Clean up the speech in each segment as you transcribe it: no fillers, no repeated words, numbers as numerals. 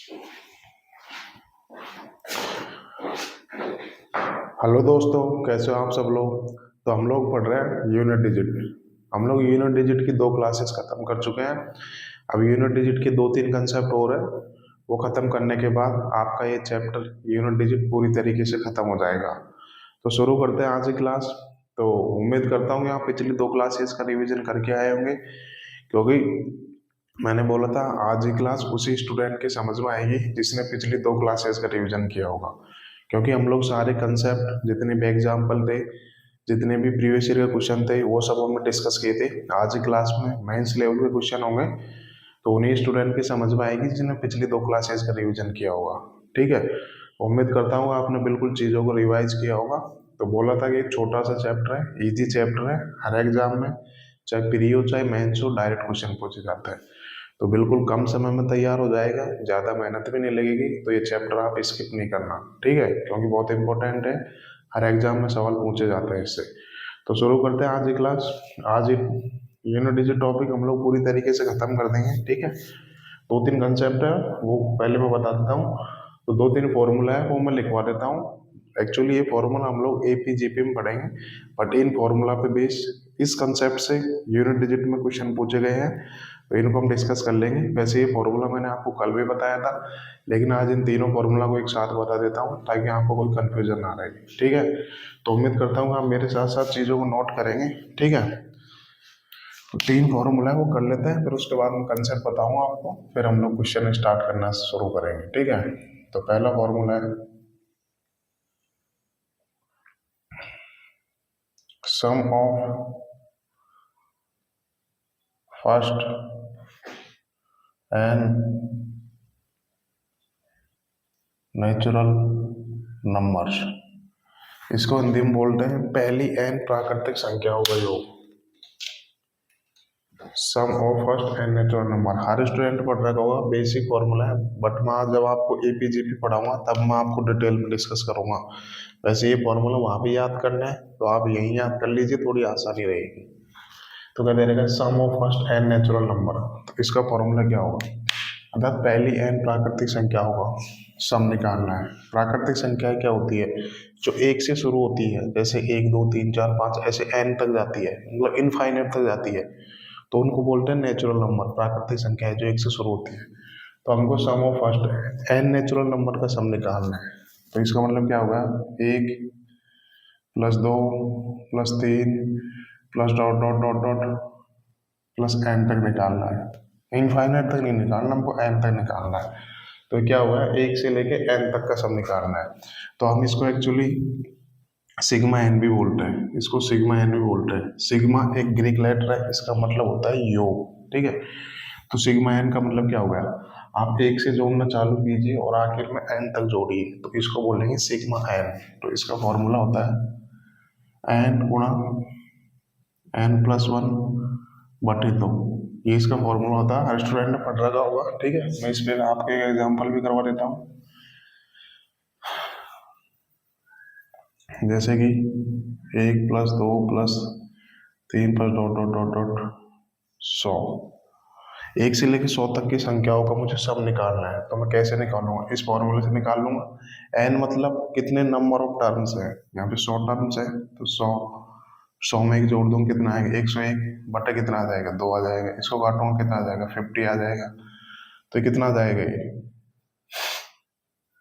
Hello दोस्तों, कैसे हो आप सब लोग। तो हम लोग पढ़ रहे हैं यूनिट डिजिट। हम लोग यूनिट डिजिट की 2 क्लासेस खत्म कर चुके हैं। अब यूनिट डिजिट के 2-3 कंसेप्ट और है, वो खत्म करने के बाद आपका ये चैप्टर यूनिट डिजिट पूरी तरीके से खत्म हो जाएगा। तो शुरू करते हैं आज की क्लास। तो उम्मीद करता हूँ कि आप पिछली 2 क्लासेस का रिवीजन करके आए होंगे, क्योंकि मैंने बोला था आज की क्लास उसी स्टूडेंट के समझ में आएगी जिसने पिछली 2 क्लासेस का रिवीजन किया होगा। क्योंकि हम लोग सारे कंसेप्ट जितने भी एग्जाम्पल थे, जितने भी प्रीवियस ईयर के क्वेश्चन थे, वो सब हमने डिस्कस किए थे। आज की क्लास में मेंस लेवल के क्वेश्चन होंगे, तो उन्हीं स्टूडेंट की समझ में आएगी जिसने पिछली 2 क्लासेस का रिवीजन किया होगा। ठीक है, उम्मीद करता हूँ आपने बिल्कुल चीज़ों को रिवाइज किया होगा। तो बोला था कि एक छोटा सा चैप्टर है, इजी चैप्टर है, हर एग्जाम में चाहे प्री हो चाहे मेंस हो डायरेक्ट क्वेश्चन पूछे जाते हैं। तो बिल्कुल कम समय में तैयार हो जाएगा, ज़्यादा मेहनत भी नहीं लगेगी। तो ये चैप्टर आप स्किप नहीं करना, ठीक है, क्योंकि बहुत इंपॉर्टेंट है, हर एग्जाम में सवाल पूछे जाते हैं इससे। तो शुरू करते हैं आज की क्लास। आज यूनिट डिजिट टॉपिक हम लोग पूरी तरीके से खत्म कर देंगे, ठीक है। 2-3 कंसेप्ट है, वो पहले मैं बता देता हूँ। तो 2-3 फॉर्मूला है, वो मैं लिखवा देता हूँ। एक्चुअली ये फॉर्मूला हम लोग एपीजीपी में पढ़ेंगे, बट इन फॉर्मूला पे बेस इस कंसेप्ट से यूनिट डिजिट में क्वेश्चन पूछे गए हैं, तो इनको हम डिस्कस कर लेंगे। वैसे ये फॉर्मूला मैंने आपको कल भी बताया था, लेकिन आज इन तीनों फॉर्मूला को एक साथ बता देता हूँ ताकि आपको कोई कंफ्यूजन ना रहे, ठीक है। तो उम्मीद करता हूँ आप मेरे साथ साथ चीज़ों को नोट करेंगे, ठीक है। तो 3 फॉर्मूला है, वो कर लेते हैं, फिर उसके बाद मैं कंसेप्ट बताऊंगा आपको, फिर हम लोग क्वेश्चन स्टार्ट करना शुरू करेंगे, ठीक है। तो पहला फॉर्मूला है sum of first N natural numbers. इसको हिंदी में बोलते हैं पहली एन प्राकृतिक संख्याओं का योग। Sum of first N natural number हर स्टूडेंट पढ़ रखा होगा, बेसिक फॉर्मूला है, बट मैं जब आपको एपीजीपी पढ़ाऊंगा तब मैं आपको डिटेल में डिस्कस करूंगा। वैसे ये फॉर्मूला वहां भी याद करना है, तो आप यहीं याद कर लीजिए, थोड़ी आसानी रहेगी। तो क्या दे रहेगा, sum of first N natural number. तो इसका फॉर्मूला क्या होगा, अर्थात पहली एन प्राकृतिक संख्या होगा, सम निकालना है। प्राकृतिक संख्या क्या होती है, जो 1 से शुरू होती है, जैसे 1 2 3 4 5 ऐसे एन तक जाती है, मतलब इनफाइनाइट तक जाती है, तो उनको बोलते हैं नेचुरल नंबर। प्राकृतिक संख्या है जो 1 से शुरू होती है। तो हमको sum of first N natural number का सम निकालना है। तो इसका मतलब क्या होगा, 1 plus 2 plus 3 plus dot dot dot dot plus N तक निकालना है। इनफाइनाइट तक नहीं निकालना, हमको एन तक निकालना है। तो क्या हुआ, 1 से लेके एन तक का सम निकालना है। तो हम इसको एक्चुअली सिग्मा एन भी बोलते हैं, इसको सिग्मा एन भी बोलते हैं। सिग्मा एक ग्रीक लेटर है, इसका मतलब होता है योग, ठीक है। तो सिग्मा एन का मतलब क्या हो गया, आप 1 से जोड़ना चालू कीजिए और आखिर में एन तक जोड़िए, तो इसको बोलेंगे सिग्मा एन। तो इसका फॉर्मूला होता है एन गुणा एन प्लस 1 बटे 2। ये इसका फॉर्मूला होता है, हर स्टूडेंट ने पढ़ रखा होगा, ठीक है। मैं इस पर आपके एग्जाम्पल भी करवा देता हूँ, जैसे कि 1 plus 2 plus 3 plus dot dot dot dot 100। 1 से लेकर 100 तक की संख्याओं का मुझे सब निकालना है। तो मैं कैसे निकालूंगा, इस फॉर्मूले से निकाल लूंगा। एन मतलब कितने नंबर ऑफ टर्म्स है, यहाँ पे 100 टर्म्स है, तो 100 में एक जोड़ दूंगा कितना आएगा, 101 बटे कितना आ जाएगा, 2 आ जाएगा। इसको काटूंगा कितना आ जाएगा, 50 आ जाएगा। तो कितना आ जाएगा, ये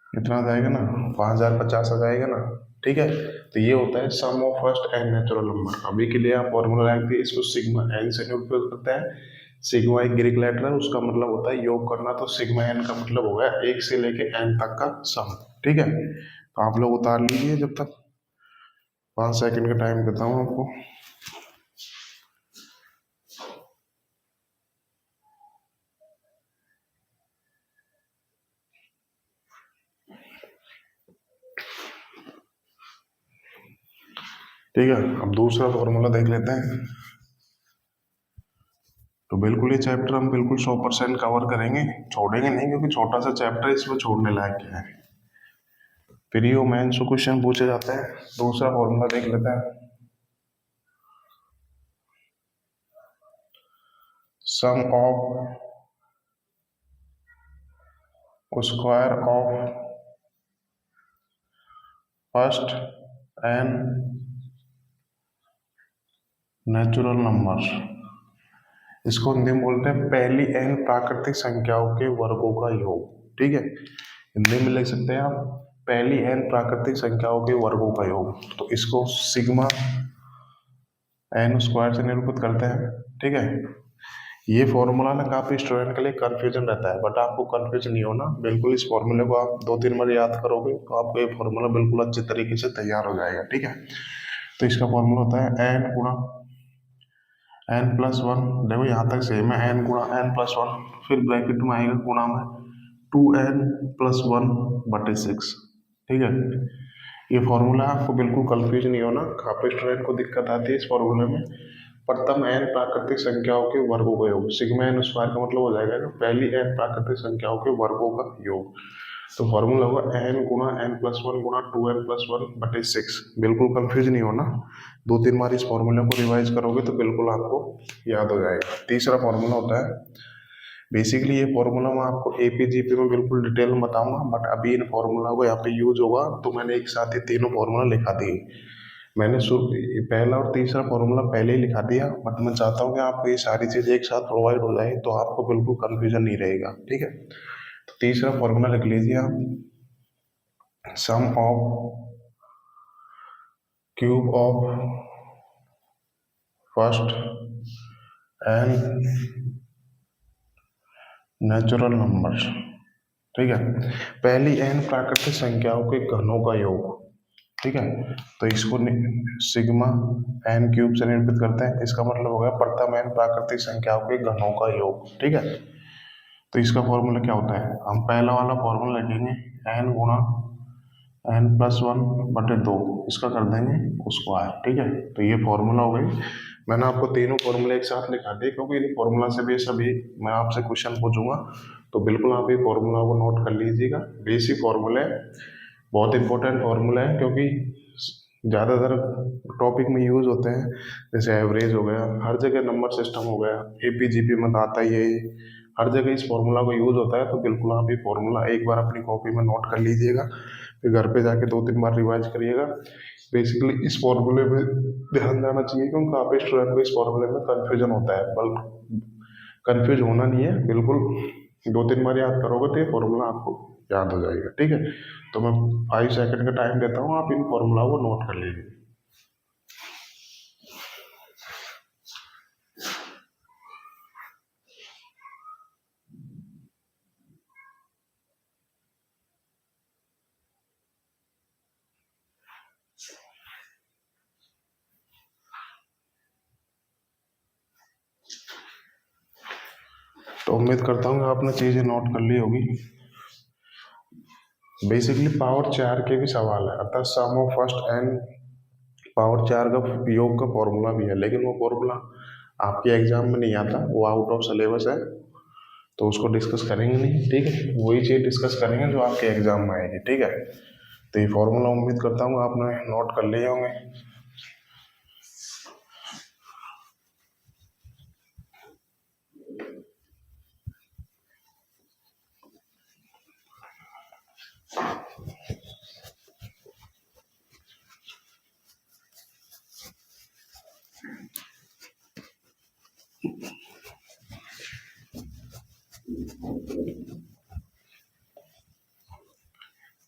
कितना आ जाएगा ना, 5050 आ जाएगा ना, ठीक है। तो ये होता है sum of first N natural number. अभी के लिए आप फॉर्मूला रख दिए, इसको सिग्मा एन से उपयोग करते हैं। सिग्मा एक ग्रीक लेटर है, उसका मतलब होता है योग करना, तो सिग्मा एन का मतलब हो गया 1 से लेके एन तक का सम, ठीक है। तो आप लोग उतार लीजिए, जब तक 5 सेकंड का टाइम देता हूँ आपको। ठीक है, अब दूसरा फॉर्मूला देख लेते हैं। तो बिल्कुल ये चैप्टर हम बिल्कुल 100% कवर करेंगे, छोड़ेंगे नहीं, क्योंकि छोटा सा चैप्टर है, इसमें छोड़ने लायक क्या है। प्री और मेंस से क्वेश्चन पूछे जाते हैं। दूसरा फॉर्मूला देख लेते हैं, sum of square of first N natural number, इसको हिंदी में बोलते हैं पहली एन प्राकृतिक संख्याओं के वर्गों का योग। ठीक है, हिंदी में लिख सकते हैं आप पहली एन प्राकृतिक संख्याओं के वर्गों का योग। तो इसको सिग्मा एन स्क्वायर से निरूपित करते हैं। ठीक है, ये फॉर्मूला ना काफी स्टूडेंट के लिए कंफ्यूजन रहता है, बट आपको कंफ्यूज नहीं होना, बिल्कुल इस फॉर्मूले को आप 2-3 बार याद करोगे तो आपको ये फॉर्मूला बिल्कुल अच्छे तरीके से तैयार हो जाएगा। ठीक है, तो इसका फॉर्मूला होता है एन गुणा एन प्लस वन, देखो यहाँ तक सेम है, एन गुणा एन प्लस वन, फिर ब्रैकेट में आएगा गुणा में 2n+1/6। ठीक है, ये फॉर्मूला आपको बिल्कुल कंफ्यूज नहीं होना, काफी स्टूडेंट को दिक्कत आती है इस फॉर्मूले में। प्रथम एन प्राकृतिक संख्याओं के वर्गों का योग, सिग्मा एन स्क्वायर का मतलब हो जाएगा पहली एन प्राकृतिक संख्याओं के वर्गों का योग। तो फॉर्मूला होगा एन गुणा एन प्लस वन गुणा 2n+1/6। बिल्कुल कंफ्यूज नहीं होना, 2-3 बार इस फॉर्मूले को रिवाइज करोगे तो बिल्कुल आपको याद हो जाएगा। तीसरा फॉर्मूला होता है, बेसिकली ये फॉर्मूला मैं आपको एपीजीपी में बिल्कुल डिटेल में बताऊंगा, बट अभी इन फॉर्मूला को यहाँ पे यूज होगा तो मैंने एक साथ ही तीनों फॉर्मूला लिखा दिए। मैंने पहला और तीसरा फॉर्मूला पहले ही लिखा दिया, बट मैं चाहता हूँ कि आपको ये सारी चीज़ एक साथ प्रोवाइड हो जाए तो आपको बिल्कुल कंफ्यूजन नहीं रहेगा। ठीक है, तो तीसरा फॉर्मूला लिख लीजिए आप, sum of cube of first and natural number. ठीक है, पहली एन प्राकृतिक संख्याओं के घनों का योग। ठीक है, तो इसको सिग्मा एन क्यूब से निरूपित करते हैं, इसका मतलब हो गया प्रथम एन प्राकृतिक संख्याओं के घनों का योग। ठीक है, तो इसका फॉर्मूला क्या होता है, हम पहला वाला फॉर्मूला लिखेंगे एन गुणा n+1/2, इसका कर देंगे स्क्वायर। ठीक है, तो ये फॉर्मूला हो गई। मैंने आपको तीनों फॉर्मूले एक साथ लिखा दिए क्योंकि इन फॉर्मूला से भी सभी मैं आपसे क्वेश्चन पूछूंगा, तो बिल्कुल आप ये फॉर्मूला को नोट कर लीजिएगा। बेसिक फॉर्मूला है, बहुत इंपॉर्टेंट फॉर्मूला है क्योंकि ज़्यादातर टॉपिक में यूज होते हैं, जैसे एवरेज हो गया, हर जगह नंबर सिस्टम हो गया, एपीजीपी में आता ही है, हर जगह इस फॉर्मूला को यूज होता है। तो बिल्कुल आप ये फॉर्मूला एक बार अपनी कॉपी में नोट कर लीजिएगा, फिर घर पे जाके 2-3 बार रिवाइज करिएगा। बेसिकली इस फॉर्मूले पे ध्यान देना चाहिए क्योंकि काफी स्टूडेंट को इस फॉर्मूले में कंफ्यूजन होता है, बल्कि कंफ्यूज होना नहीं है, बिल्कुल 2-3 बार याद करोगे तो ये फॉर्मूला आपको याद हो जाएगा। ठीक है, तो मैं 5 सेकंड का टाइम देता हूँ, आप इन फॉर्मूला को नोट कर लीजिए। तो उम्मीद करता हूँ आपने चीजें नोट कर ली होगी। बेसिकली पावर 4 के भी सवाल है, अर्थात सम ऑफ फर्स्ट एन पावर 4 का योग का फॉर्मूला भी है, लेकिन वो फॉर्मूला आपके एग्जाम में नहीं आता, वो आउट ऑफ सिलेबस है, तो उसको डिस्कस करेंगे नहीं। ठीक है, वही चीज डिस्कस करेंगे जो आपके एग्जाम में आएगी। ठीक है, तो ये फॉर्मूला उम्मीद करता हूँ आपने नोट कर लिए होंगे।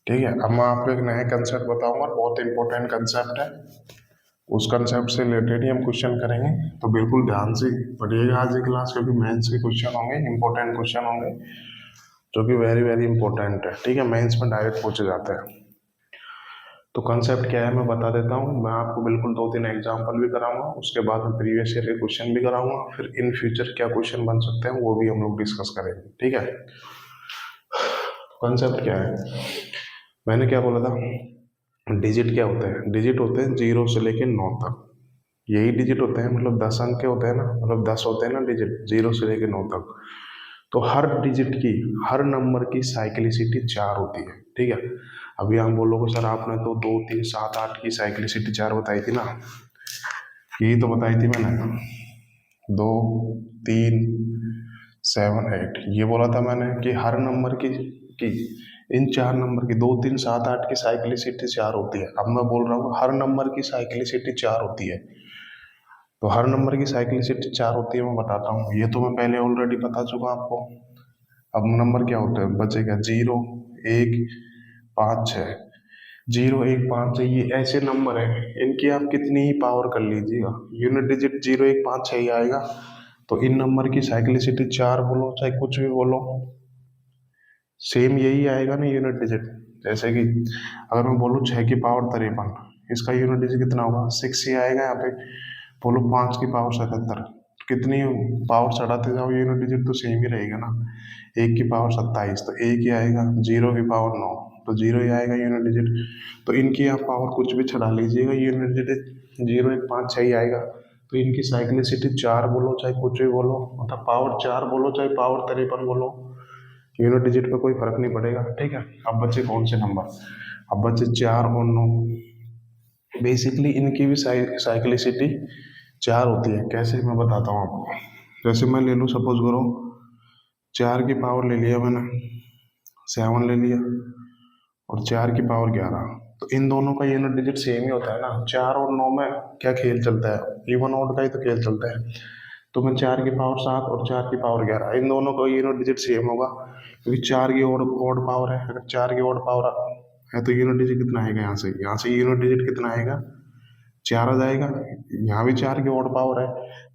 ठीक है, अब मैं आपको एक नया कंसेप्ट बताऊंगा, बहुत इंपॉर्टेंट कंसेप्ट है, उस कंसेप्ट से रिलेटेड ही हम क्वेश्चन करेंगे, तो बिल्कुल ध्यान से पढ़िएगा आज की क्लास, क्योंकि मेंस के क्वेश्चन होंगे, इंपॉर्टेंट क्वेश्चन होंगे जो कि वेरी वेरी इंपॉर्टेंट है। ठीक है, मेंस में डायरेक्ट पूछे जाते हैं। तो कंसेप्ट क्या है मैं बता देता हूँ, मैं आपको बिल्कुल 2-3 एग्जाम्पल भी कराऊंगा, उसके बाद मैं प्रीवियस ईयर के क्वेश्चन भी कराऊंगा, फिर इन फ्यूचर क्या क्वेश्चन बन सकते हैं वो भी हम लोग डिस्कस करेंगे। ठीक है, कंसेप्ट क्या है, मैंने क्या बोला था, डिजिट क्या होते हैं, डिजिट होते हैं 0 से लेकर 9 तक, यही डिजिट होते हैं, मतलब 10 अंक के होते हैं ना, मतलब 10 होते हैं ना डिजिट 0 से लेकर 9 तक। तो हर डिजिट की, हर नंबर की साइक्लिसिटी 4 होती है। ठीक है, अभी हम बोलोगे सर आपने तो 2, 3, 7, 8 की साइक्लिसिटी 4 बताई थी ना, यही तो बताई थी मैंने, 2, 3, 7, 8 ये बोला था मैंने कि हर नंबर की कि इन 4 नंबर की 2, 3, 7, 8 की साइक्लिसिटी 4 होती है। अब मैं बोल रहा हूँ हर नंबर की साइक्लिसिटी 4 होती है। तो हर नंबर की साइक्लिसिटी 4 होती है, मैं बताता हूँ। ये तो मैं पहले ऑलरेडी बता चुका आपको। अब नंबर क्या होता है बचेगा 0, 1, 5, 6। 0, 1, 5, 6 ये ऐसे नंबर है, इनकी आप कितनी ही पावर कर लीजिएगा, यूनिट डिजिट 0, 1, 5, 6 ही आएगा। तो इन नंबर की साइक्लिसिटी 4 बोलो चाहे कुछ भी बोलो, सेम यही आएगा ना यूनिट डिजिट। जैसे कि अगर मैं बोलूँ 6 की पावर 53, इसका यूनिट डिजिट कितना होगा, 6 ही आएगा यहाँ पे। बोलो 5 की पावर 77, कितनी पावर चढ़ाते जाओ यूनिट डिजिट तो सेम ही रहेगा ना। 1 की पावर 27 तो 1 ही आएगा। 0 की पावर 9 तो 0 ही आएगा यूनिट डिजिट। तो इनकी आप पावर कुछ भी चढ़ा लीजिएगा, यूनिट डिजिट 0, 1, 5, 6 ही आएगा। तो इनकी साइक्लिसिटी 4 बोलो चाहे कुछ भी बोलो, मतलब पावर 4 बोलो चाहे पावर 53 बोलो, यूनिट डिजिट पे कोई फर्क नहीं पड़ेगा। ठीक है। अब बचे कौन से नंबर, अब बचे 4 और 9। बेसिकली इनकी भी साइक्लिसिटी 4 होती है। कैसे, मैं बताता हूँ आपको। जैसे मैं ले लूँ, सपोज करो 4 की पावर ले लिया मैंने, 7 ले लिया, और 4 की पावर 11। तो इन दोनों का यूनिट डिजिट सेम ही होता है ना। 4 और 9 में क्या खेल चलता है, इवन ऑड का ही तो खेल चलता है। तो मैं 4 की पावर 7 और 4 की पावर 11, इन दोनों का यूनिट डिजिट सेम होगा, क्योंकि 4 की ऑड पावर है। अगर 4 की ऑड पावर है तो यूनिट डिजिट कितना आएगा, यहाँ से यूनिट डिजिट कितना आएगा, 4 आ जाएगा। यहाँ भी 4 की ऑड पावर है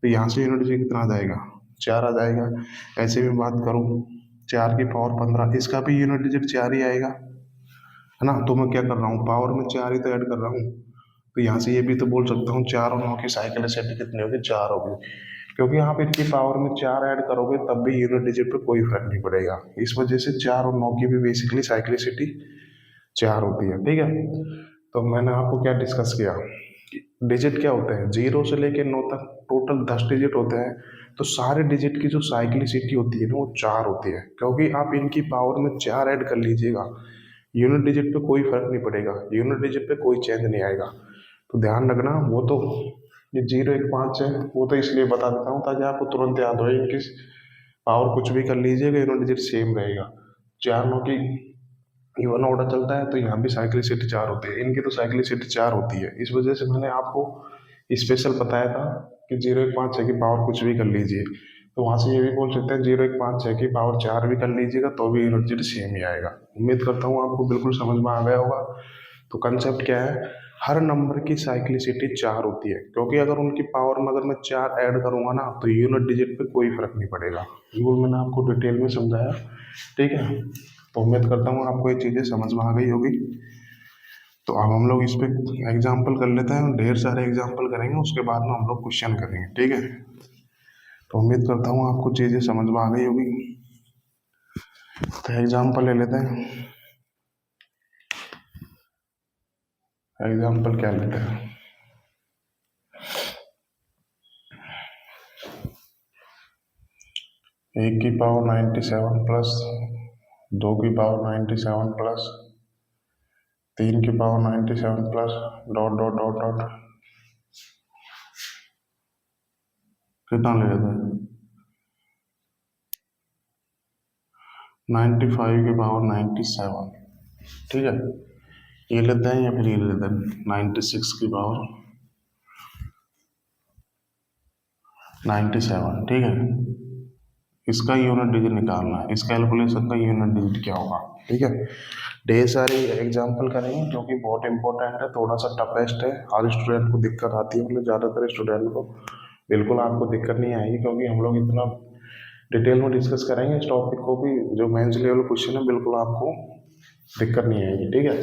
तो यहाँ से यूनिट डिजिट कितना आ जाएगा, 4 आ जाएगा। ऐसे भी बात करूँ 4 की पावर 15, इसका भी यूनिट डिजिट 4 ही आएगा, है ना। तो मैं क्या कर रहा हूँ, पावर में 4 ही तो ऐड कर रहा हूँ। तो यहाँ से ये भी तो बोल सकता हूँ 4 और 9 की साइक्लिसिटी कितनी होगी, 4 होगी। क्योंकि आप इनकी पावर में 4 ऐड करोगे तब भी यूनिट डिजिट पे कोई फर्क नहीं पड़ेगा। इस वजह से 4 और 9 की भी बेसिकली साइक्लिसिटी 4 होती है। ठीक है। तो मैंने आपको क्या डिस्कस किया, डिजिट क्या होते हैं, 0 से लेकर 9 तक टोटल 10 डिजिट होते हैं। तो सारे डिजिट की जो साइक्लिसिटी होती है ना वो 4 होती है, क्योंकि आप इनकी पावर में 4 ऐड कर लीजिएगा, यूनिट डिजिट पे कोई फर्क नहीं पड़ेगा, यूनिट डिजिट पे कोई चेंज नहीं आएगा। तो ध्यान रखना। वो तो ये 0, 1, 5 है, वो तो इसलिए बता देता हूँ ताकि आपको तुरंत याद हो, इनकी पावर कुछ भी कर लीजिएगा यूनिट डिजिट सेम रहेगा। 4, 9 की इवन ऑर्डर चलता है तो यहाँ भी साइक्लिसिटी 4 होती है, इनकी तो साइक्लिसिटी 4 होती है। इस वजह से मैंने आपको स्पेशल बताया था कि 0, 1, 5, 6 की पावर कुछ भी कर लीजिए। तो वहाँ से ये भी बोल सकते हैं 0, 1, 5, 6 की पावर 4 भी कर लीजिएगा तो भी यूनिट डिजिट सेम ही आएगा। उम्मीद करता हूँ आपको बिल्कुल समझ में आ गया होगा। तो कंसेप्ट क्या है, हर नंबर की साइक्लिसिटी 4 होती है, क्योंकि अगर उनकी पावर में अगर मैं 4 ऐड करूंगा ना तो यूनिट डिजिट पे कोई फर्क नहीं पड़ेगा। बिल्कुल मैंने आपको डिटेल में समझाया। ठीक है। तो उम्मीद करता हूँ आपको ये चीज़ें समझ में आ गई होगी। तो अब हम लोग इस पे एग्जाम्पल कर लेते हैं, ढेर सारे एग्जाम्पल करेंगे, उसके बाद में हम लोग क्वेश्चन करेंगे। ठीक है। तो उम्मीद करता हूँ आपको चीज़ें समझ में आ गई होगी। तो एग्जाम्पल ले लेते हैं। एग्जाम्पल क्या लेते हैं, 1 की पावर 97 प्लस 2 की पावर 97 प्लस 3 की power 97 plus dot dot dot dot, कितना ले लेते हैं, 95 की पावर 97। ठीक है। ये लेते हैं या फिर ये लेते हैं 96 की पावर 97। ठीक है। इसका यूनिट डिजिट निकालना है, इस कैलकुलेशन का यूनिट डिजिट क्या होगा। ठीक है। ढेर सारे एग्जाम्पल करेंगे जो कि बहुत इंपॉर्टेंट है, थोड़ा सा टफेस्ट है, हर स्टूडेंट को दिक्कत आती है, मतलब ज़्यादातर स्टूडेंट को। बिल्कुल आपको दिक्कत नहीं आएगी, क्योंकि हम लोग इतना डिटेल में डिस्कस करेंगे इस टॉपिक को भी। जो मेंस लेवल क्वेश्चन है बिल्कुल आपको दिक्कत नहीं आएगी। ठीक है।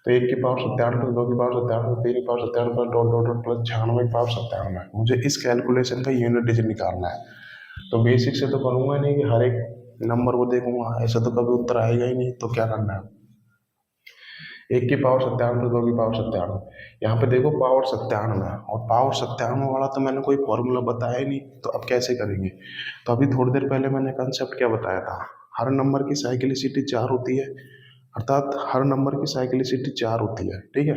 तो 1 की पावर 97 प्लस 2 की पावर 97 3 की power 97 plus dot dot dot plus 96 की पावर 97, मुझे इस कैलकुलेशन का यूनिट डिजिट निकालना है। तो बेसिक से तो करूँगा नहीं कि हर एक नंबर को देखूंगा, ऐसा तो कभी उत्तर आएगा ही नहीं। तो क्या करना है, 1 की पावर 97 प्लस 2 की पावर 97, यहाँ पे देखो पावर 97 है, और पावर 97 वाला तो मैंने कोई फॉर्मूला बताया ही नहीं, तो अब कैसे करेंगे। तो अभी थोड़ी देर पहले मैंने कंसेप्ट क्या बताया था, हर नंबर की साइक्लिसिटी 4 होती है, अर्थात हर नंबर की साइक्लिसिटी 4 होती है। ठीक है।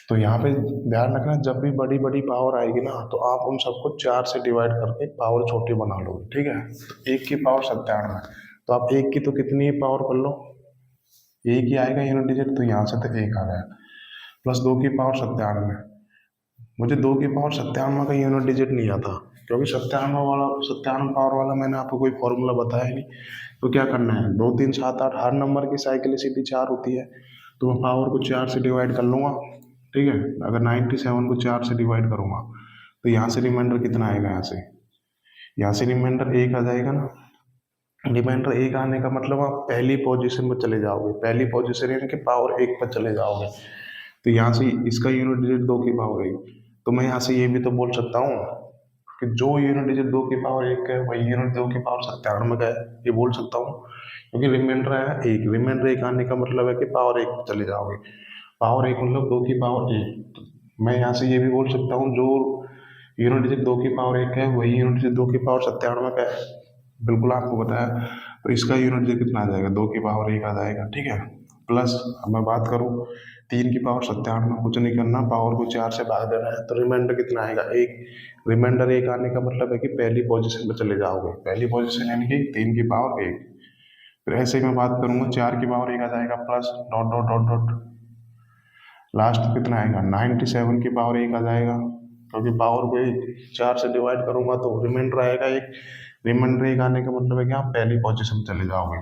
तो यहाँ पे ध्यान रखना, जब भी बड़ी बड़ी पावर आएगी ना तो आप उन सबको 4 से डिवाइड करके पावर छोटी बना लोगे। ठीक है। तो 1 की पावर 97 है, तो आप एक की तो कितनी पावर कर लो, एक ही आएगा यूनिट डिजिट, तो यहाँ से तो एक आ गया, प्लस 2 की पावर 97। मुझे 2 की पावर 97 का यूनिट डिजिट नहीं आता, क्योंकि 97 पावर वाला मैंने आपको कोई फॉर्मूला बताया ही नहीं। तो क्या करना है, 2 3 7 8 हर नंबर की साइक्लिसिटी 4 होती है, तो मैं पावर को 4 से डिवाइड कर लूँगा। ठीक है, अगर 97 को 4 से डिवाइड करूँगा तो यहाँ से रिमाइंडर कितना आएगा, यहाँ से रिमाइंडर 1 आ जाएगा ना। रिमाइंडर 1 आने का मतलब आप पहली पोजीशन पर चले जाओगे, पहली पोजीशन यानी कि पावर 1 पर चले जाओगे। तो यहाँ से इसका यूनिट डिजिट 2 की पावर 1, तो मैं यहाँ से ये भी तो बोल सकता हूँ कि जो यूनिट डिजिट 2 की पावर 1 है वही यूनिट 2 की पावर 97 का है, ये बोल सकता हूँ, क्योंकि रिमाइंडर है 1। रिमाइंडर 1 आने का मतलब है कि पावर 1 चले जाओगे, पावर 1 मतलब 2 की पावर 1। मैं यहाँ से ये भी बोल सकता हूँ जो यूनिट डिजिट 2 की पावर 1 है वही यूनिट डिजिट 2 की पावर 97 का है, बिल्कुल आपको बताया। तो इसका यूनिट डिजिट कितना आ जाएगा, 2 की पावर 1 आ जाएगा। ठीक है, प्लस अब मैं बात करूँ 3 की पावर 97, कुछ नहीं करना, पावर को 4 से भाग देना है, तो रिमाइंडर कितना आएगा, 1। रिमाइंडर 1 आने का मतलब है कि पहली पोजीशन पर चले जाओगे, पहली पोजीशन यानी कि 3 की पावर 1। फिर ऐसे ही मैं बात करूंगा 4 की पावर 1 आ जाएगा, plus dot dot dot dot, last कितना आएगा, 97 की पावर 1 आ जाएगा, क्योंकि पावर को 4 से डिवाइड करूंगा तो रिमाइंडर आएगा 1। रिमाइंडर 1 आने का मतलब है कि आप पहली पोजीशन चले जाओगे।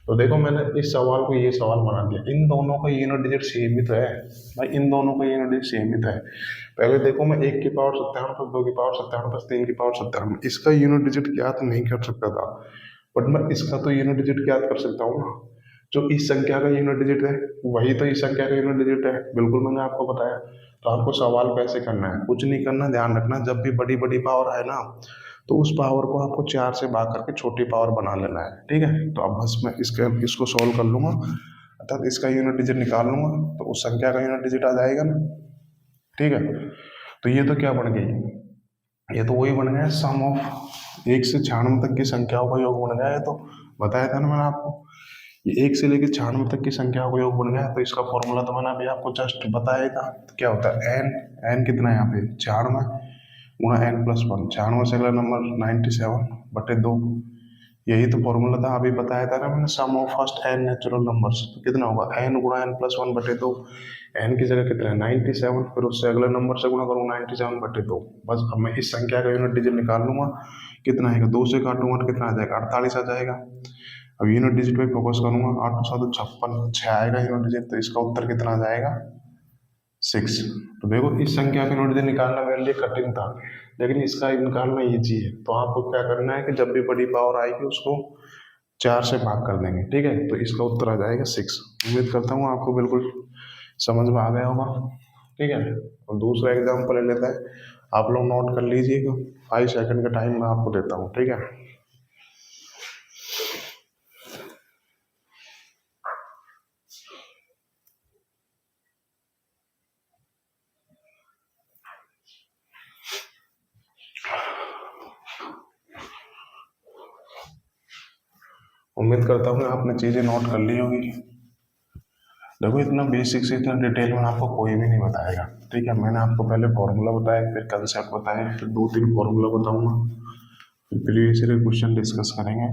तो देखो मैंने इस सवाल को ये सवाल बना दिया, इन दोनों का यूनिट डिजिट सेम ही तो है भाई, इन दोनों का यूनिट डिजिट सेम ही तो है। पहले देखो मैं 1 की पावर 57 प्लस 2 की पावर 57 प्लस 3 की पावर 57, इसका यूनिट डिजिट ज्ञात नहीं कर सकता था, बट मैं इसका तो यूनिट डिजिट ज्ञात कर सकता हूँ ना। जो इस संख्या का यूनिट डिजिट है वही तो इस संख्या का यूनिट डिजिट है, बिल्कुल मैंने आपको बताया। तो आपको सवाल कैसे करना है, कुछ नहीं करना, ध्यान रखना जब भी बड़ी बड़ी पावर आए ना तो उस पावर को आपको 4 से भाग करके छोटी पावर बना लेना है। ठीक है, तो अब बस मैं इसको सॉल्व कर लूंगा, अर्थात इसका यूनिट डिजिट निकाल लूंगा तो उस संख्या का यूनिट डिजिट आ जाएगा ना। ठीक है, तो ये तो क्या बन गई, ये तो वही बन गया सम ऑफ 1 से 96 तक की संख्याओं का योग बन गया है। तो बताया था ना मैंने आपको, ये 1 से लेकर 96 तक की संख्याओं का योग बन गया है। तो इसका फॉर्मूला तो मैंने अभी आपको जस्ट बताया ही था, तो क्या होता है एन कितना है यहाँ पे 96 गुणा n प्लस 1, 96 से अगला नंबर 97/2, यही तो फॉर्मूला था, अभी बताया था ना मैंने, sum of first n natural numbers, तो कितना होगा n गुणा n प्लस 1/2, n की जगह कितना है 97, फिर उससे अगले नंबर से गुणा करूँगा 97/2, बस अब मैं इस संख्या का यूनिट डिजिट निकाल लूंगा, कितना आएगा, 2 से काटूंगा तो कितना आ जाएगा 48 आ जाएगा। अब यूनिट डिजिट पे फोकस करूंगा, 8 7 56 6 आएगा यूनिट डिजिट, तो इसका उत्तर कितना आ जाएगा 6। तो देखो इस संख्या का यूनिट डिजिट निकालना मेरे लिए कठिन था, लेकिन इसका निकालना ईजी है। तो आपको क्या करना है कि जब भी बड़ी पावर आएगी उसको 4 से भाग कर देंगे। ठीक है, तो इसका उत्तर आ जाएगा 6। उम्मीद करता हूँ आपको बिल्कुल समझ में आ गया होगा। ठीक है, और दूसरा एग्जाम्पल ले लेते हैं, आप लोग नोट कर लीजिएगा, 5 सेकंड का टाइम मैं आपको देता हूँ। ठीक है, उम्मीद करता हूँ आपने चीज़ें नोट कर ली होगी। देखो इतना बेसिक से इतना डिटेल में आपको कोई भी नहीं बताएगा। ठीक है, मैंने आपको पहले फॉर्मूला बताया, फिर कंसेप्ट बताया, फिर 2 3 फॉर्मूला बताऊंगा, फिर प्रीवियस ईयर क्वेश्चन डिस्कस करेंगे।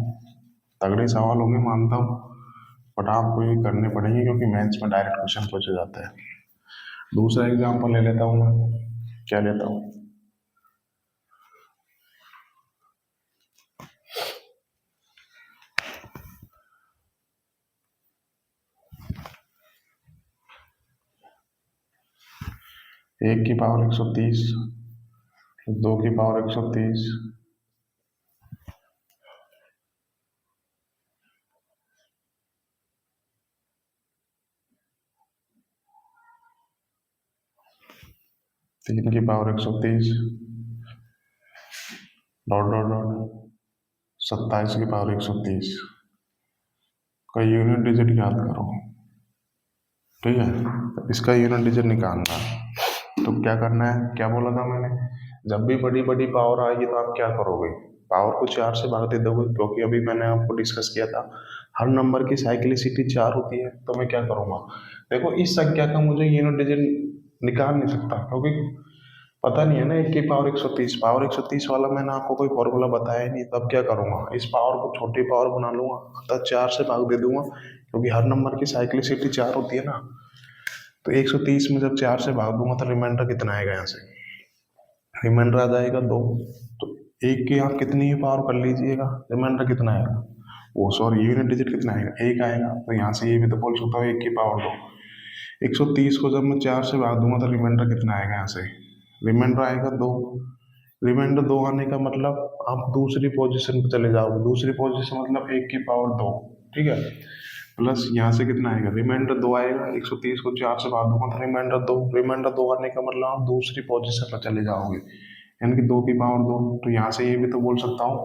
तगड़े सवाल होंगे मानता हूँ, बट आपको ये करने पड़ेंगे क्योंकि मैथ्स में डायरेक्ट क्वेश्चन पूछे जाते हैं। दूसरा एग्जाम्पल ले लेता हूँ मैं, क्या लेता हूँ, एक की पावर 130, 2 की पावर 130, 3 की पावर 130, डॉट डॉट डॉट 27 की पावर 130 का यूनिट डिजिट याद करो। ठीक है, तो इसका यूनिट डिजिट निकालना, तो क्या करना है, क्या बोला था मैंने, जब भी बड़ी बड़ी पावर आएगी तो आप क्या करोगे, पावर को 4 से भाग दे दोगे, क्योंकि अभी मैंने आपको डिस्कस किया था हर नंबर की साइक्लिसिटी 4 होती है। तो मैं क्या करूँगा, देखो इस संख्या का मुझे यूनिट डिजिट निकाल नहीं सकता, क्योंकि पता नहीं है ना, 1 की पावर 130, पावर 130 वाला मैंने आपको कोई फॉर्मूला बताया ही नहीं, तब क्या करूंगा, इस पावर को छोटी पावर बना लूंगा, अर्थात 4 से भाग दे दूंगा, क्योंकि हर नंबर की साइक्लिसिटी 4 होती है ना। तो 130 में जब 4 से भाग दूंगा तो रिमाइंडर कितना आएगा यहाँ से, रिमाइंडर आ जाएगा 2। तो एक की आप कितनी ही पावर कर लीजिएगा, रिमाइंडर कितना आएगा, वो सॉरी यूनिट डिजिट कितना आएगा, 1 आएगा। तो यहाँ से ये भी तो बोल सकता हूँ 1 की पावर 2। 130 को जब मैं 4 से भाग दूंगा तो रिमाइंडर कितना आएगा यहाँ से, रिमाइंडर आएगा 2। रिमाइंडर 2 आने का मतलब आप दूसरी पोजीशन पर चले जाओगे, दूसरी पोजीशन मतलब 1 की पावर 2, ठीक है। प्लस यहाँ से कितना आएगा, रिमाइंडर 2 आएगा, 130 को 4 से भाग दूंगा तो रिमाइंडर 2, रिमाइंडर 2 आने का मतलब आप दूसरी पोजीशन पर चले जाओगे, यानी कि 2 की पावर 2। तो यहाँ से ये भी तो बोल सकता हूँ,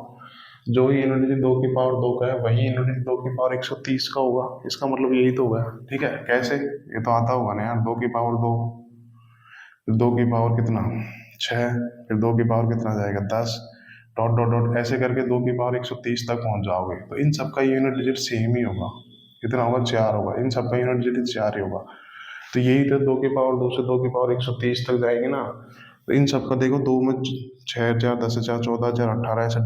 जो ही यूनिट 2 की पावर 2 का है वही यूनिट 2 की पावर 130 का होगा, इसका मतलब यही तो होगा, ठीक है। कैसे, ये तो आता होगा ना यार, 2 की पावर 2, फिर 2 की पावर कितना 6, फिर 2 की पावर कितना जाएगा 10, डॉट डॉट डॉट ऐसे करके 2 की पावर 130 तक पहुंच जाओगे। तो इन सबका यूनिट डिजिट सेम ही होगा, कितना होगा 4 होगा, इन सबका यूनिट डिजिट 4 ही होगा। तो यही तो 2 की पावर 2 से 2 की पावर 130 तक जाएंगे ना। तो इन सबका देखो, 2 में 6 4 10 4 14 4 18 ऐसे,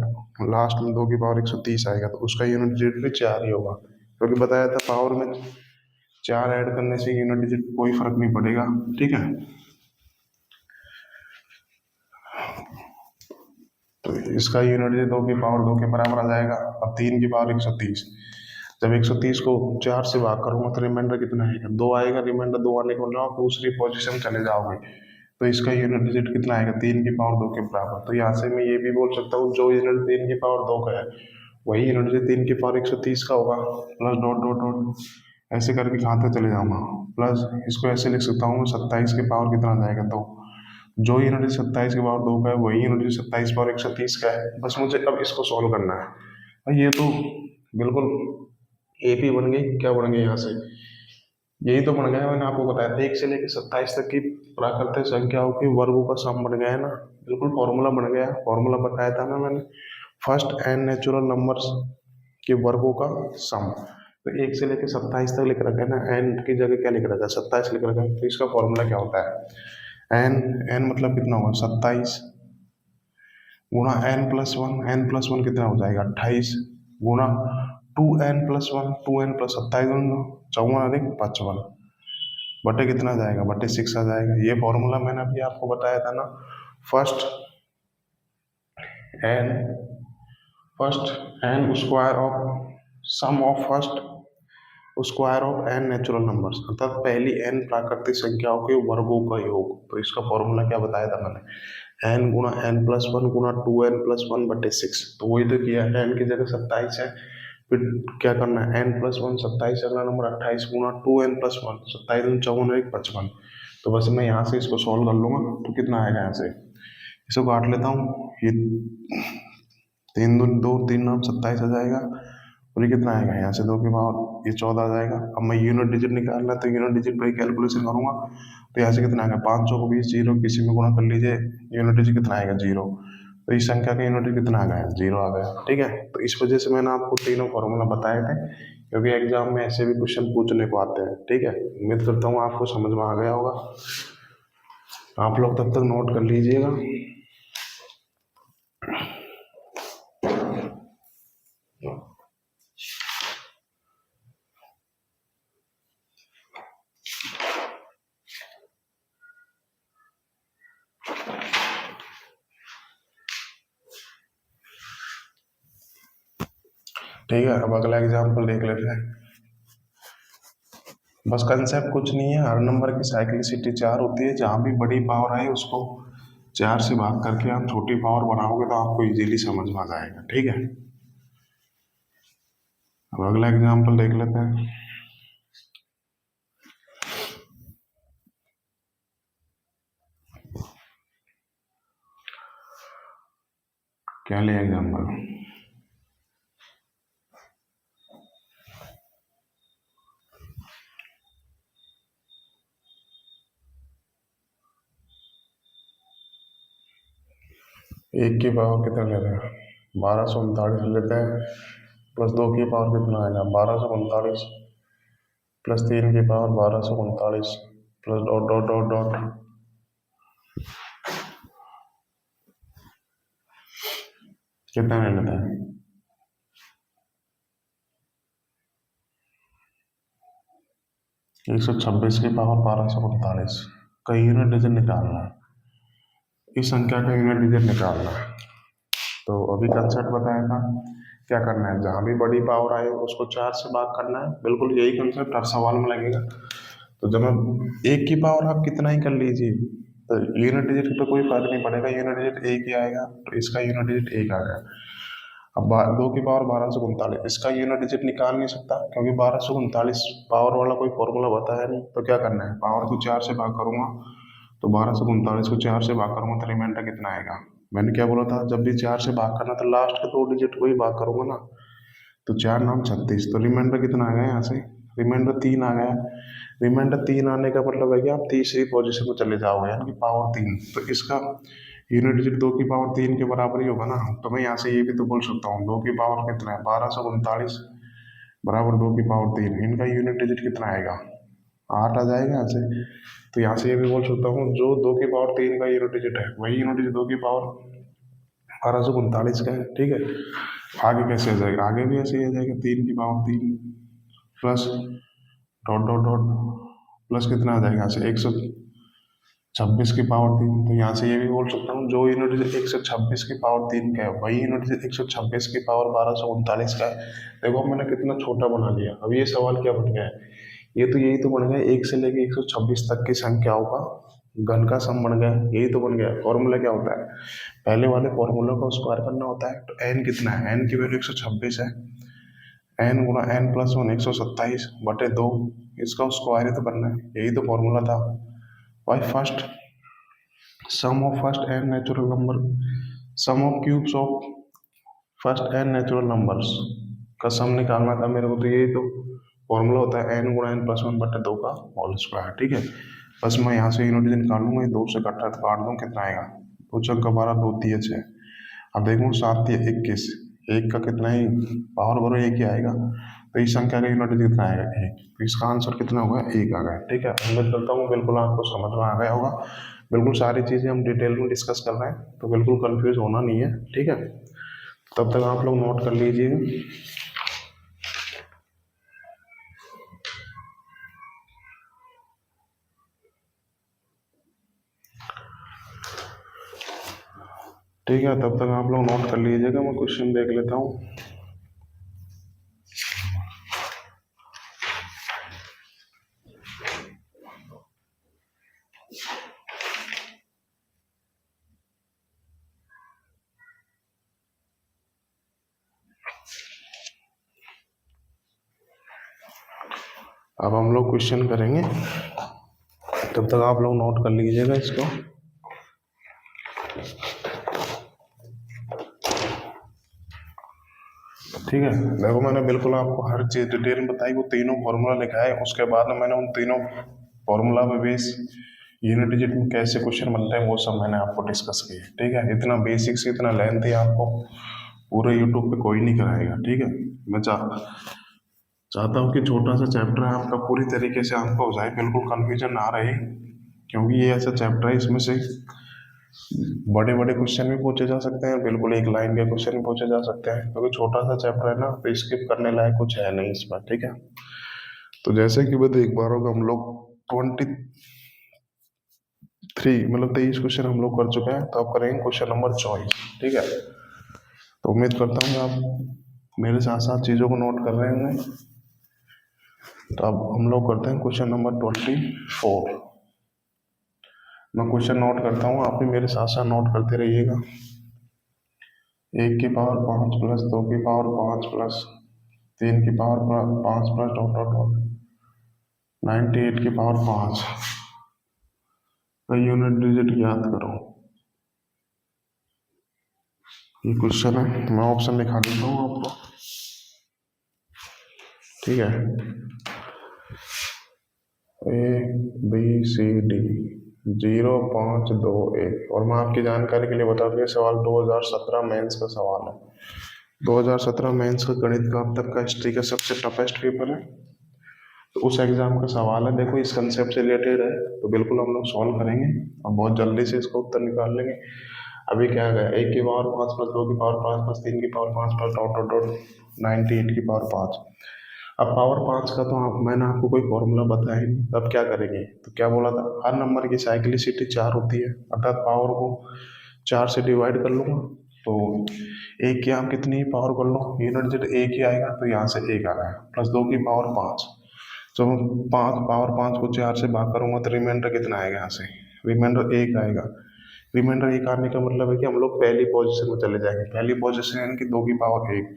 लास्ट में 2 की पावर 130 आएगा, तो उसका यूनिट डिजिट भी 4 ही होगा, क्योंकि बताया था पावर में 4 ऐड करने से यूनिट डिजिट कोई फर्क नहीं पड़ेगा, ठीक है। तो इसका यूनिट डिजिट 2 की पावर 2 के बराबर आ जाएगा। अब 3 की पावर 130, जब 130 को 4 से भाग करूंगा तो रिमाइंडर कितना आएगा, 2 आएगा, रिमाइंडर 2 आने के मतलब आप दूसरी पोजीशन चले जाओगे, तो इसका यूनिट डिजिट कितना आएगा, 3 की पावर 2 के बराबर। तो यहाँ से मैं ये भी बोल सकता हूँ, जो यूनिट 3 की पावर 2 का है वही यूनिट डिजिट 3 की पावर 130 का होगा, प्लस डॉट डॉट डॉट ऐसे करके कहाँ तक चले जाऊंगा, प्लस इसको ऐसे लिख सकता हूँ, 27 के पावर कितना आ जाएगा 2, जो यूनिट 27 के पावर 2 का है वही यूनिट 27 पावर 130 का है। बस मुझे अब इसको सॉल्व करना है। और ये तो बिल्कुल एपी बन गई, क्या बन गई यहाँ से, यही तो बन गया, मैंने आपको बताया था 1 से लेकर 27 तक की प्राकृतिक संख्याओं के वर्गों का सम बन गया है ना, बिल्कुल फॉर्मूला बन गया, फॉर्मूला बताया था ना मैंने, फर्स्ट एन नेचुरल नंबर्स के वर्गों का सम। तो 1 से लेकर 27 तक लिख रखा है ना, एन की जगह क्या लिख रखा है, 27 लिख रखा है। तो इसका फॉर्मूला क्या होता है, एन, एन मतलब कितना होगा 27 गुणा n+1, n+1 कितना हो जाएगा 28, गुणा 2n+1, 2n प्लस 27 54 बटे कितना जाएगा, बटे 6 आ जाएगा। ये फॉर्मूला मैंने अभी आपको बताया था ना, first N, square of sum of first square of n natural numbers, अर्थात पहली n प्राकृतिक संख्याओं के वर्गों का योग। तो इसका फॉर्मूला क्या बताया था मैंने, n गुणा n+1 गुणा 2n+1 बटे 6। तो वही तो किया, n की जगह 27 है, फिर क्या करना है, n+1 27, अगला नंबर 28 गुणा 2n+1, 27 दूनी 54 55। तो बस मैं यहाँ से इसको सॉल्व कर लूंगा तो कितना आएगा, यहाँ से इसको काट लेता हूँ, ये 3 दूनी 2, 3 9 27 आ जाएगा, और ये कितना आएगा, यहाँ से 2 की पावर ये 14 आ जाएगा। अब मैं यूनिट डिजिट निकालना है तो यूनिट डिजिट पर कैलकुलेशन करूंगा, तो यहाँ से कितना आएगा, 500 को 20 जीरो किसी में गुणा कर लीजिए, यूनिट डिजिट कितना आएगा 0। तो इस संख्या का यूनिट कितना आ गया, 0 आ गया, ठीक है। तो इस वजह से मैंने आपको तीनों फॉर्मूला बताए थे, क्योंकि एग्जाम में ऐसे भी क्वेश्चन पूछने को आते हैं, ठीक है। उम्मीद करता हूँ आपको समझ में आ गया होगा, आप लोग तब तक नोट कर लीजिएगा। ठीक है, अब अगला एग्जाम्पल देख लेते हैं। बस कंसेप्ट कुछ नहीं है, हर नंबर की साइक्लिसिटी 4 होती है, जहाँ भी बड़ी पावर आए उसको 4 से भाग करके आप छोटी पावर बनाओगे तो आपको इजीली समझ में आ जाएगा, ठीक है। अब अगला एग्जाम्पल देख लेते हैं। क्या लिया एग्जाम्पल, एक की पावर कितना ले रहे हैं, 1239 लेते हैं, प्लस 2 की पावर कितना आएगा 1239, प्लस 3 की power 1239, plus dot dot dot dot कितना ले लेता है? 126 की पावर 1249 का यूनिट डिजिट निकालना है। इस संख्या का यूनिट डिजिट निकालना है। तो अभी कंसेप्ट बताया था, क्या करना है, जहाँ भी बड़ी पावर आए उसको 4 से भाग करना है। बिल्कुल यही कंसेप्ट हर सवाल में लगेगा। तो जब हम एक की पावर आप कितना ही कर लीजिए, तो यूनिट डिजिट पे कोई फर्क नहीं पड़ेगा, यूनिट डिजिट एक ही आएगा। तो इसका यूनिट डिजिट एक आ गया। अब 2 की पावर 1239, इसका यूनिट डिजिट निकाल नहीं सकता क्योंकि 1239 पावर वाला कोई फॉर्मूला बताया नहीं। तो क्या करना है, पावर को 4 से भाग करूंगा, तो 1239 को 4 से भाग करूंगा तो रिमाइंडर कितना आएगा। मैंने क्या बोला था, जब भी 4 से भाग करना तो लास्ट के 2 डिजिट को ही भाग करूंगा ना। तो 4 नाम 36, तो रिमाइंडर कितना आ गया यहाँ से, रिमाइंडर 3 आ गया। रिमाइंडर 3 आने का मतलब है कि आप तीसरी पोजीशन में चले जाओगे, यानी कि पावर 3। तो इसका यूनिट डिजिट 2 की पावर 3 के बराबर ही होगा ना। तो मैं यहाँ से ये भी तो बोल सकता हूँ, 2 की पावर कितना है, 1239 बराबर 2 की पावर 3। इनका यूनिट डिजिट कितना आएगा, 8 आ जाएगा यहाँ से। तो यहाँ से ये भी बोल सकता हूँ, जो 2 की पावर 3 का यूनिट डिजिट है वही यूनिट डिजिट 2 की पावर 1239 का है। ठीक है, आगे कैसे आ जाएगा, आगे भी ऐसे ही आ जाएगा, 3 की power 3 plus dot dot dot plus कितना आ जाएगा यहाँ से 126 की पावर 3। तो यहाँ से ये भी बोल सकता हूँ, जो यूनिट डिजिट 126 की पावर 3 का है वही यूनिट डिजिट 126 की पावर 1239 का है। देखो मैंने कितना छोटा बना लिया। अब ये सवाल क्या बन गया है, ये तो यही तो बन गया, 1 से लेके 126 तक की संख्याओं का घन का सम बन गया। यही तो बन गया। फॉर्मूला क्या होता है, पहले वाले फॉर्मूला को स्क्वायर करना होता है। तो एन कितना है, एन की वैल्यू 126 है, एन गुना एन प्लस 1 127 बटे 2, इसका स्क्वायर ही तो करना है। यही तो फॉर्मूला था। भाई first sum of first N natural number, sum of cubes of first N natural numbers का सम निकालना था मेरे को। तो यही तो फॉर्मूला होता है, एन गुणा एन प्लस 1 बटे 2 का होल स्क्वायर। ठीक है, बस मैं यहाँ से यूनिट निकाल लूंगा, 2 से कट्टा काट दूँ, कितना आएगा, 2 चौका 12, 2 तिया 6। अब देखो 7 तिया 21, एक का कितना ही पावर करो एक ही आएगा। तो इस संख्या का यूनिट कितना आएगा, एक। तो इसका आंसर कितना होगा, एक आ गया। ठीक है, उम्मीद करता हूँ बिल्कुल आपको समझ में आ गया होगा। बिल्कुल सारी चीज़ें हम डिटेल में डिस्कस कर रहे हैं, तो बिल्कुल कंफ्यूज होना नहीं है। ठीक है, तब तक आप लोग नोट कर लीजिए। ठीक है, तब तक आप लोग नोट कर लीजिएगा, मैं क्वेश्चन देख लेता हूँ। अब हम लोग क्वेश्चन करेंगे, तब तक आप लोग नोट कर लीजिएगा इसको। ठीक है, देखो मैंने बिल्कुल आपको हर चीज़ डिटेल में बताई, वो तीनों फॉर्मूला लिखा है। उसके बाद में मैंने उन तीनों फॉर्मूला पे बेस यूनिट डिजिट में कैसे क्वेश्चन बनते हैं वो सब मैंने आपको डिस्कस किया। ठीक है, इतना बेसिक से इतना लेंथ है, आपको पूरे यूट्यूब पे कोई नहीं कराएगा। ठीक है, मैं चाहता हूँ कि छोटा सा चैप्टर है आपका पूरी तरीके से आपका हो जाए, बिल्कुल कन्फ्यूजन ना रहे। क्योंकि ये ऐसा चैप्टर है, इसमें से बड़े बड़े क्वेश्चन भी पूछे जा सकते हैं, बिल्कुल एक लाइन के क्वेश्चन भी पूछे जा सकते हैं। क्योंकि छोटा सा चैप्टर है ना, तो स्किप करने लायक कुछ है नहीं इसमें। ठीक है, तो जैसे कि मैं देख पा रहा हूँ, हम लोग 23 मतलब 23 क्वेश्चन हम लोग कर चुके हैं। तो अब करेंगे क्वेश्चन नंबर 24। ठीक है, तो उम्मीद करता हूँ आप मेरे साथ साथ चीज़ों को नोट कर रहे होंगे। तो अब हम लोग करते हैं क्वेश्चन नंबर 24। मैं क्वेश्चन नोट करता हूँ, आप भी मेरे साथ साथ नोट करते रहिएगा। 1 की पावर 5 प्लस 2 की पावर 5 प्लस 3 की power 5 plus dot dot dot 98 की पावर 5 का यूनिट डिजिट याद करो। ये क्वेश्चन है, मैं ऑप्शन दिखा देता हूँ आपको। ठीक है, ABCD 0 5 2 1। और मैं आपकी जानकारी के लिए बता दूं, सवाल 2017 मेंस का सवाल है। 2017 मेंस का गणित का अब तक का हिस्ट्री का सबसे टफेस्ट पेपर है। तो उस एग्जाम का सवाल है, देखो इस कंसेप्ट से रिलेटेड है, तो बिल्कुल हम लोग सॉल्व करेंगे और बहुत जल्दी से इसका उत्तर निकाल लेंगे। अभी क्या गया, 1 की पावर 5 प्लस 2 की पावर 5 प्लस 3 की power 5 plus dot dot dot 98 की पावर 5। अब पावर 5 का तो मैंने आपको कोई फॉर्मूला बताया ही नहीं, तब क्या करेंगे, तो क्या बोला था, हर नंबर की साइक्लिसिटी 4 होती है, अर्थात पावर को 4 से डिवाइड कर लूंगा तो एक की आप कितनी पावर कर लो, यूनिट डिजिट एक ही आएगा, तो यहाँ से एक आ रहा है, प्लस 2 की पावर 5। तो 5 पावर 5 को 4 से भाग करूंगा तो रिमाइंडर कितना आएगा, यहाँ से रिमाइंडर एक आएगा। रिमाइंडर एक आने का मतलब है कि हम लोग पहली पोजीशन में चले जाएंगे, पहली पोजीशन यानी कि 2 की पावर 1।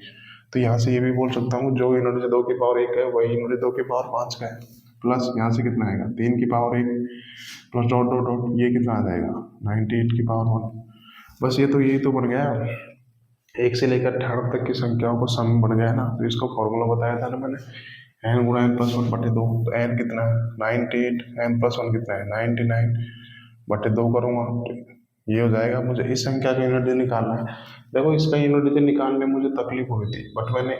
तो यहाँ से ये भी बोल सकता हूँ जो यूनिट से 2 की पावर 1 है वही यूनिट 2 की पावर 5 का है, प्लस यहाँ से कितना आएगा 3 की power 1 plus dot dot dot ये कितना आ जाएगा 98 की पावर 1। बस ये तो यही तो बन गया, 1 से लेकर 18 तक की संख्याओं को सम बन गया ना। तो इसका फॉर्मूला बताया था ना मैंने, एन गुणा एन प्लस 1/2। तो एन कितना है 98, एन प्लस 1 कितना है 99/2 करूँगा तो ये हो जाएगा। मुझे इस संख्या का यूनिट डिजिट निकालना है। देखो इसका यूनिट डिजिट निकालने में मुझे तकलीफ हुई थी, बट मैंने,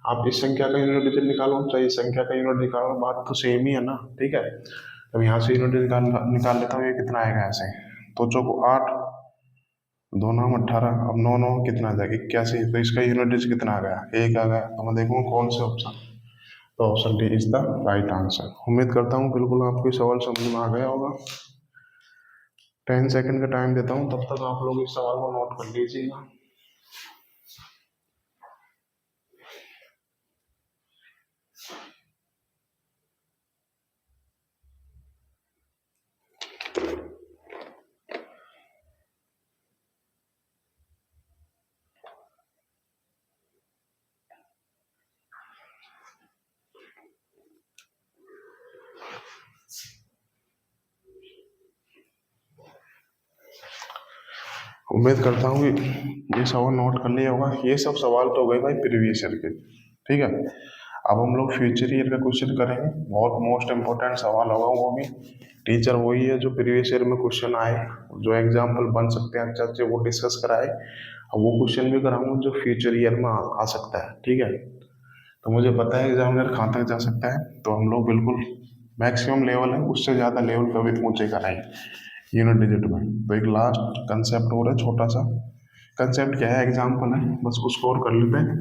आप इस संख्या का यूनिट डिजिट निकालो चाहे इस संख्या का यूनिट निकालो, बात तो सेम ही है ना, ठीक है। अब यहाँ से यूनिट निकाल लेता हूँ, ये कितना आएगा ऐसे, तो चौको 8, 2 9 18, अब 9 9 कितना आ जाएगा 81। तो इसका यूनिट डिजिट कितना आ गया, एक आ गया। तो मैं देखूँ कौन से ऑप्शन, तो option D is the right answer. उम्मीद करता हूँ बिल्कुल आपको सवाल समझ में आ गया होगा। 10 सेकंड का टाइम देता हूँ, तब तक आप लोग इस सवाल को नोट कर लीजिएगा। उम्मीद करता हूँ कि ये सवाल नोट कर लिया होगा। ये सब सवाल तो हो गए भाई प्रीवियस ईयर के, ठीक है। अब हम लोग फ्यूचर ईयर का क्वेश्चन करेंगे, बहुत मोस्ट इंपॉर्टेंट सवाल होगा वो भी। टीचर वही है जो प्रीवियस ईयर में क्वेश्चन आए, जो एग्जाम्पल बन सकते हैं अच्छे अच्छे वो डिस्कस कराए। अब वो क्वेश्चन भी कराऊंगा जो फ्यूचर ईयर में आ सकता है, ठीक है। तो मुझे पता है एग्जामिनर कहाँ तक जा सकता है, तो हम लोग बिल्कुल मैक्सिमम लेवल है, उससे ज़्यादा लेवल कभी ऊंचे कराएंगे यूनिट डिजिट में। तो एक लास्ट कंसेप्ट और है, छोटा सा कंसेप्ट क्या है, एग्जाम्पल है, बस उसको और कर लेते हैं,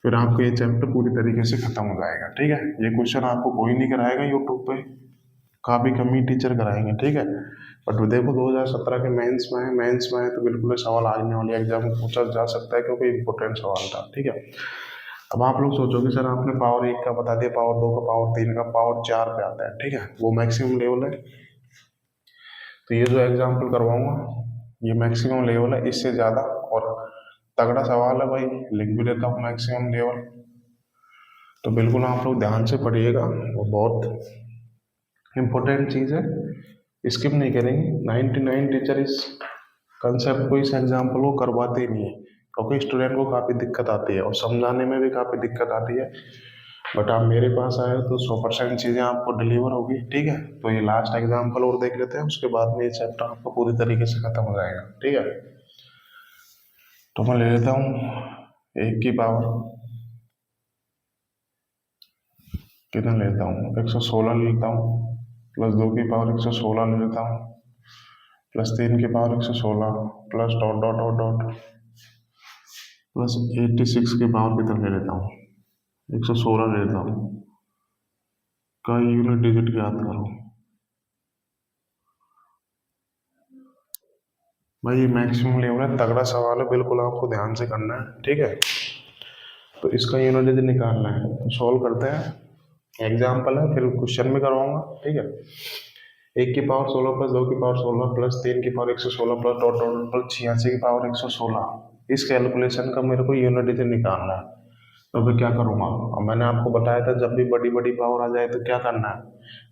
फिर आपको ये चैप्टर पूरी तरीके से खत्म हो जाएगा, ठीक है। ये क्वेश्चन आपको कोई नहीं कराएगा यूट्यूब पे, काफ़ी कम ही टीचर कराएंगे, ठीक है। बट देखो 2017 के मेंस में है, मेंस में है तो बिल्कुल ये सवाल आने वाले एग्जाम में पूछा जा सकता है, क्योंकि इंपॉर्टेंट सवाल था, ठीक है। अब आप लोग सोचोगे सर आपने पावर 1 का बता दिया, पावर 2 का, पावर 3 का, पावर 4 पे आता है, ठीक है, वो मैक्सिमम लेवल है। तो ये जो एग्जाम्पल करवाऊंगा ये मैक्सिमम लेवल है, इससे ज़्यादा और तगड़ा सवाल है भाई, लिख भी देता हूँ मैक्सिमम लेवल। तो बिल्कुल आप लोग ध्यान से पढ़िएगा, वो बहुत इम्पोर्टेंट चीज़ है, स्किप नहीं करेंगे। 99 टीचर इस कंसेप्ट को, इस एग्जाम्पल को करवाते ही नहीं है, क्योंकि स्टूडेंट को काफ़ी दिक्कत आती है और समझाने में भी काफ़ी दिक्कत आती है। बट आप मेरे पास आए हो तो 100% चीज़ें आपको डिलीवर होगी, ठीक है। तो ये लास्ट एग्जाम्पल और देख लेते हैं, उसके बाद में ये चैप्टर आपको पूरी तरीके से खत्म हो जाएगा, ठीक है। तो मैं ले लेता हूँ 1 की पावर कितना लेता हूँ 116 लेता हूँ, प्लस 2 की पावर 116 ले लेता हूँ, प्लस 3 की power 116 plus dot dot dot dot plus 86 की पावर कितना ले लेता हूँ 116 ले लेता हूँ, का यूनिट डिजिट याद करो भाई। ये मैक्सिमम लेवल है, तगड़ा सवाल है, बिल्कुल आपको ध्यान से करना है, ठीक है। तो इसका यूनिट डिजिट निकालना है, तो सॉल्व करते हैं, एग्जाम्पल है फिर क्वेश्चन भी करवाऊंगा, ठीक है। 1 की पावर 16 प्लस 2 की पावर 16 प्लस 3 की power 116 plus dot dot plus 86 की पावर 116, इस कैलकुलेशन का मेरे को यूनिट डिजिट निकालना है। तो फिर क्या करूँगा, अब मैंने आपको बताया था जब भी बड़ी बड़ी पावर आ जाए तो क्या करना है,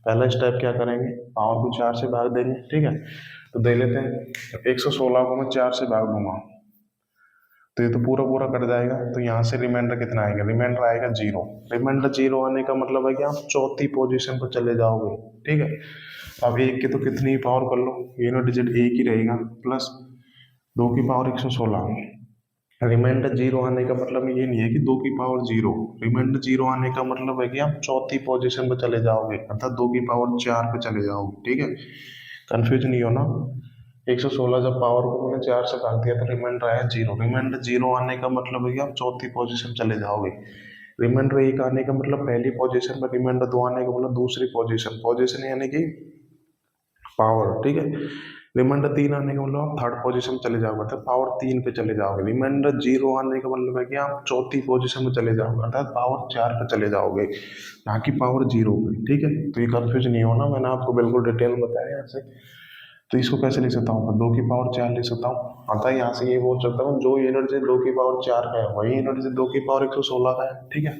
पहला स्टेप क्या करेंगे, पावर को 4 से भाग देंगे, ठीक है। तो दे लेते हैं 116 को मैं 4 से भाग दूंगा, तो ये तो पूरा पूरा कट जाएगा, तो यहाँ से रिमाइंडर कितना आएगा, रिमाइंडर आएगा 0। रिमाइंडर 0 आने का मतलब है कि आप चौथी पोजीशन पर चले जाओगे, ठीक है। अब एक की तो कितनी पावर कर लो, यूनिट डिजिट एक ही रहेगा, प्लस 2 की पावर 116। रिमाइंडर 0 आने का मतलब ये नहीं है कि 2 की पावर 0, रिमाइंडर 0 आने का मतलब है कि आप चौथी पोजीशन पर चले जाओगे, अर्थात 2 की पावर 4 पे चले जाओगे, ठीक है। कंफ्यूज नहीं होना, 116 जब पावर को मैंने 4 से भाग दिया तो रिमाइंडर आया 0। रिमाइंडर 0 आने का मतलब है कि आप चौथी पोजीशन चले जाओगे। रिमाइंडर 1 आने का मतलब पहली पोजीशन पर, रिमाइंडर 2 आने का मतलब दूसरी पोजीशन। पोजीशन यानी कि पावर, ठीक है। रिमाइंडर 3 आने का मतलब आप थर्ड पोजीशन चले जाओगे, अर्थात पावर 3 पे चले जाओगे। रिमाइंडर 0 आने का मतलब है कि आप चौथी पोजीशन में चले जाओगे, अर्थात पावर 4 पे चले जाओगे, ना कि पावर 0 पे, ठीक है। तो ये कंफ्यूज नहीं होना, मैंने आपको बिल्कुल डिटेल में बताया यहाँ से। तो इसको कैसे लिख सकता हूँ? 2 की पावर 4 लिख सकता हूँ, अर्थात यहाँ से ये बोल सकता हूँ जो एनर्जी 2 की पावर 4 का है वही एनर्जी 2 की पावर 116 का है, ठीक है।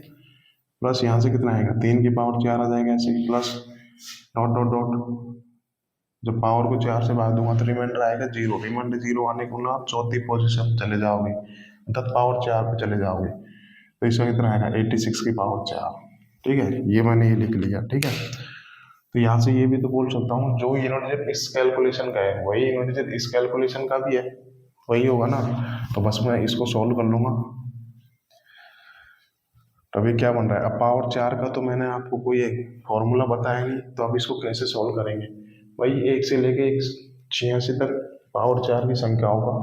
प्लस यहाँ से कितना आएगा? 3 की पावर 4 आ जाएगा ऐसे, प्लस डॉट डॉट डॉट, जब पावर को 4 से भाग दूंगा तो रिमाइंडर आएगा 0। रिमाइंडर 0 आने को ना आप चौथी पोजीशन चले जाओगे, अर्थात पावर 4 पे चले जाओगे। तो इसका कितना आएगा? 86 की पावर 4, ठीक है। ये मैंने ये लिख लिया, ठीक है। तो यहाँ से ये भी तो बोल सकता हूँ जो यूनिट इस कैलकुलेशन का है वही यूनिट इस कैलकुलेशन का भी है, वही होगा ना। तो बस मैं इसको सॉल्व कर लूंगा। तो अभी क्या बन रहा है? अब पावर 4 का तो मैंने आपको कोई एक फॉर्मूला बताया नहीं, तो अब इसको कैसे सॉल्व करेंगे? वही 1 से लेके 86 तक पावर 4 की संख्याओं का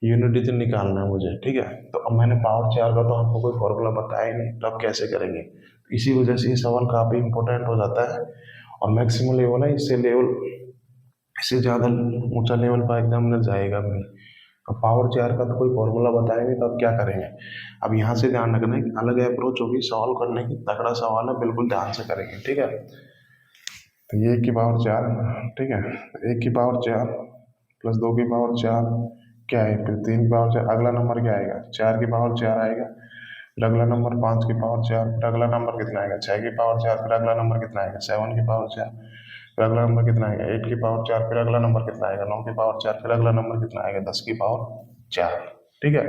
यूनिट डिजिट निकालना है मुझे, ठीक है। तो अब मैंने पावर 4 का तो आपको कोई फॉर्मूला बताया ही नहीं, तो अब कैसे करेंगे? इसी वजह से ये सवाल काफ़ी इंपॉर्टेंट हो जाता है, और मैक्सिमम लेवल है, इससे ज़्यादा ऊंचा लेवल पर एग्जामिनर जाएगा भी नहीं। अब पावर 4 का तो कोई फॉर्मूला बताएंगे, तो अब क्या करेंगे? अब यहाँ से ध्यान रखना है कि अलग अप्रोच होगी सॉल्व करने की, तगड़ा सवाल है, बिल्कुल ध्यान से करेंगे, ठीक है। तो ये 1 की पावर 4, ठीक है। 1 की पावर 4 प्लस 2 की पावर 4 क्या है? फिर 3 की पावर 4, अगला नंबर क्या आएगा? 4 की पावर 4 आएगा, फिर अगला नंबर 5 की पावर 4, फिर अगला नंबर कितना आएगा? 6 की पावर 4, फिर अगला नंबर कितना आएगा? 7 की पावर 4, फिर अगला नंबर कितना आएगा? 8 की पावर 4, फिर अगला नंबर कितना आएगा? 9 की पावर 4, फिर अगला नंबर कितना आएगा? 10 की पावर 4, ठीक है।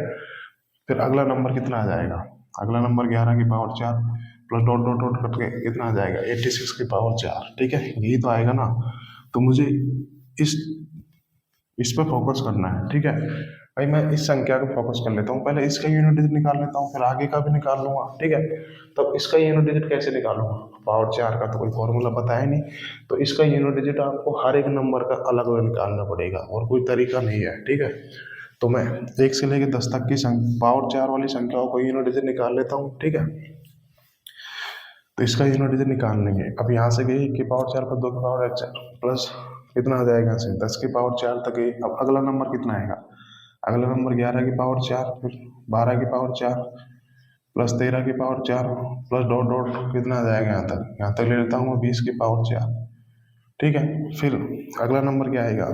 फिर अगला नंबर कितना आ जाएगा? अगला नंबर 11 की power 4 plus dot dot dot करके कितना आ जाएगा? 86 की पावर 4, ठीक है। यही तो आएगा ना। तो मुझे इस इस पर फोकस करना है, ठीक है भाई। मैं इस संख्या को फोकस कर लेता हूँ, पहले इसका यूनिट डिजिट निकाल लेता हूँ, फिर आगे का भी निकाल लूंगा, ठीक है। तब इसका यूनिट डिजिट कैसे निकालूंगा? पावर 4 का तो कोई फॉर्मूला पता है नहीं, तो इसका यूनिट डिजिट आपको हर एक नंबर का अलग अलग निकालना पड़ेगा, और कोई तरीका नहीं है, ठीक है। तो मैं 1 से लेकर 10 तक की पावर 4 वाली संख्याओं को यूनिट डिजिट निकाल लेता हूँ, ठीक है। तो इसका यूनिट डिजिट निकाल लेंगे। अब यहाँ से गई 1 की पावर 4 पर 2 की पावर 4 प्लस कितना आ जाएगा? से 10 की पावर 4 तक गई। अब अगला नंबर कितना आएगा? अगला नंबर 11 की पावर 4, फिर 12 की पावर 4 प्लस 13 की पावर 4 प्लस डॉट डॉट कितना आ जाएगा? यहाँ तक ले लेता हूँ मैं 20 की पावर 4, ठीक है। फिर अगला नंबर क्या आएगा?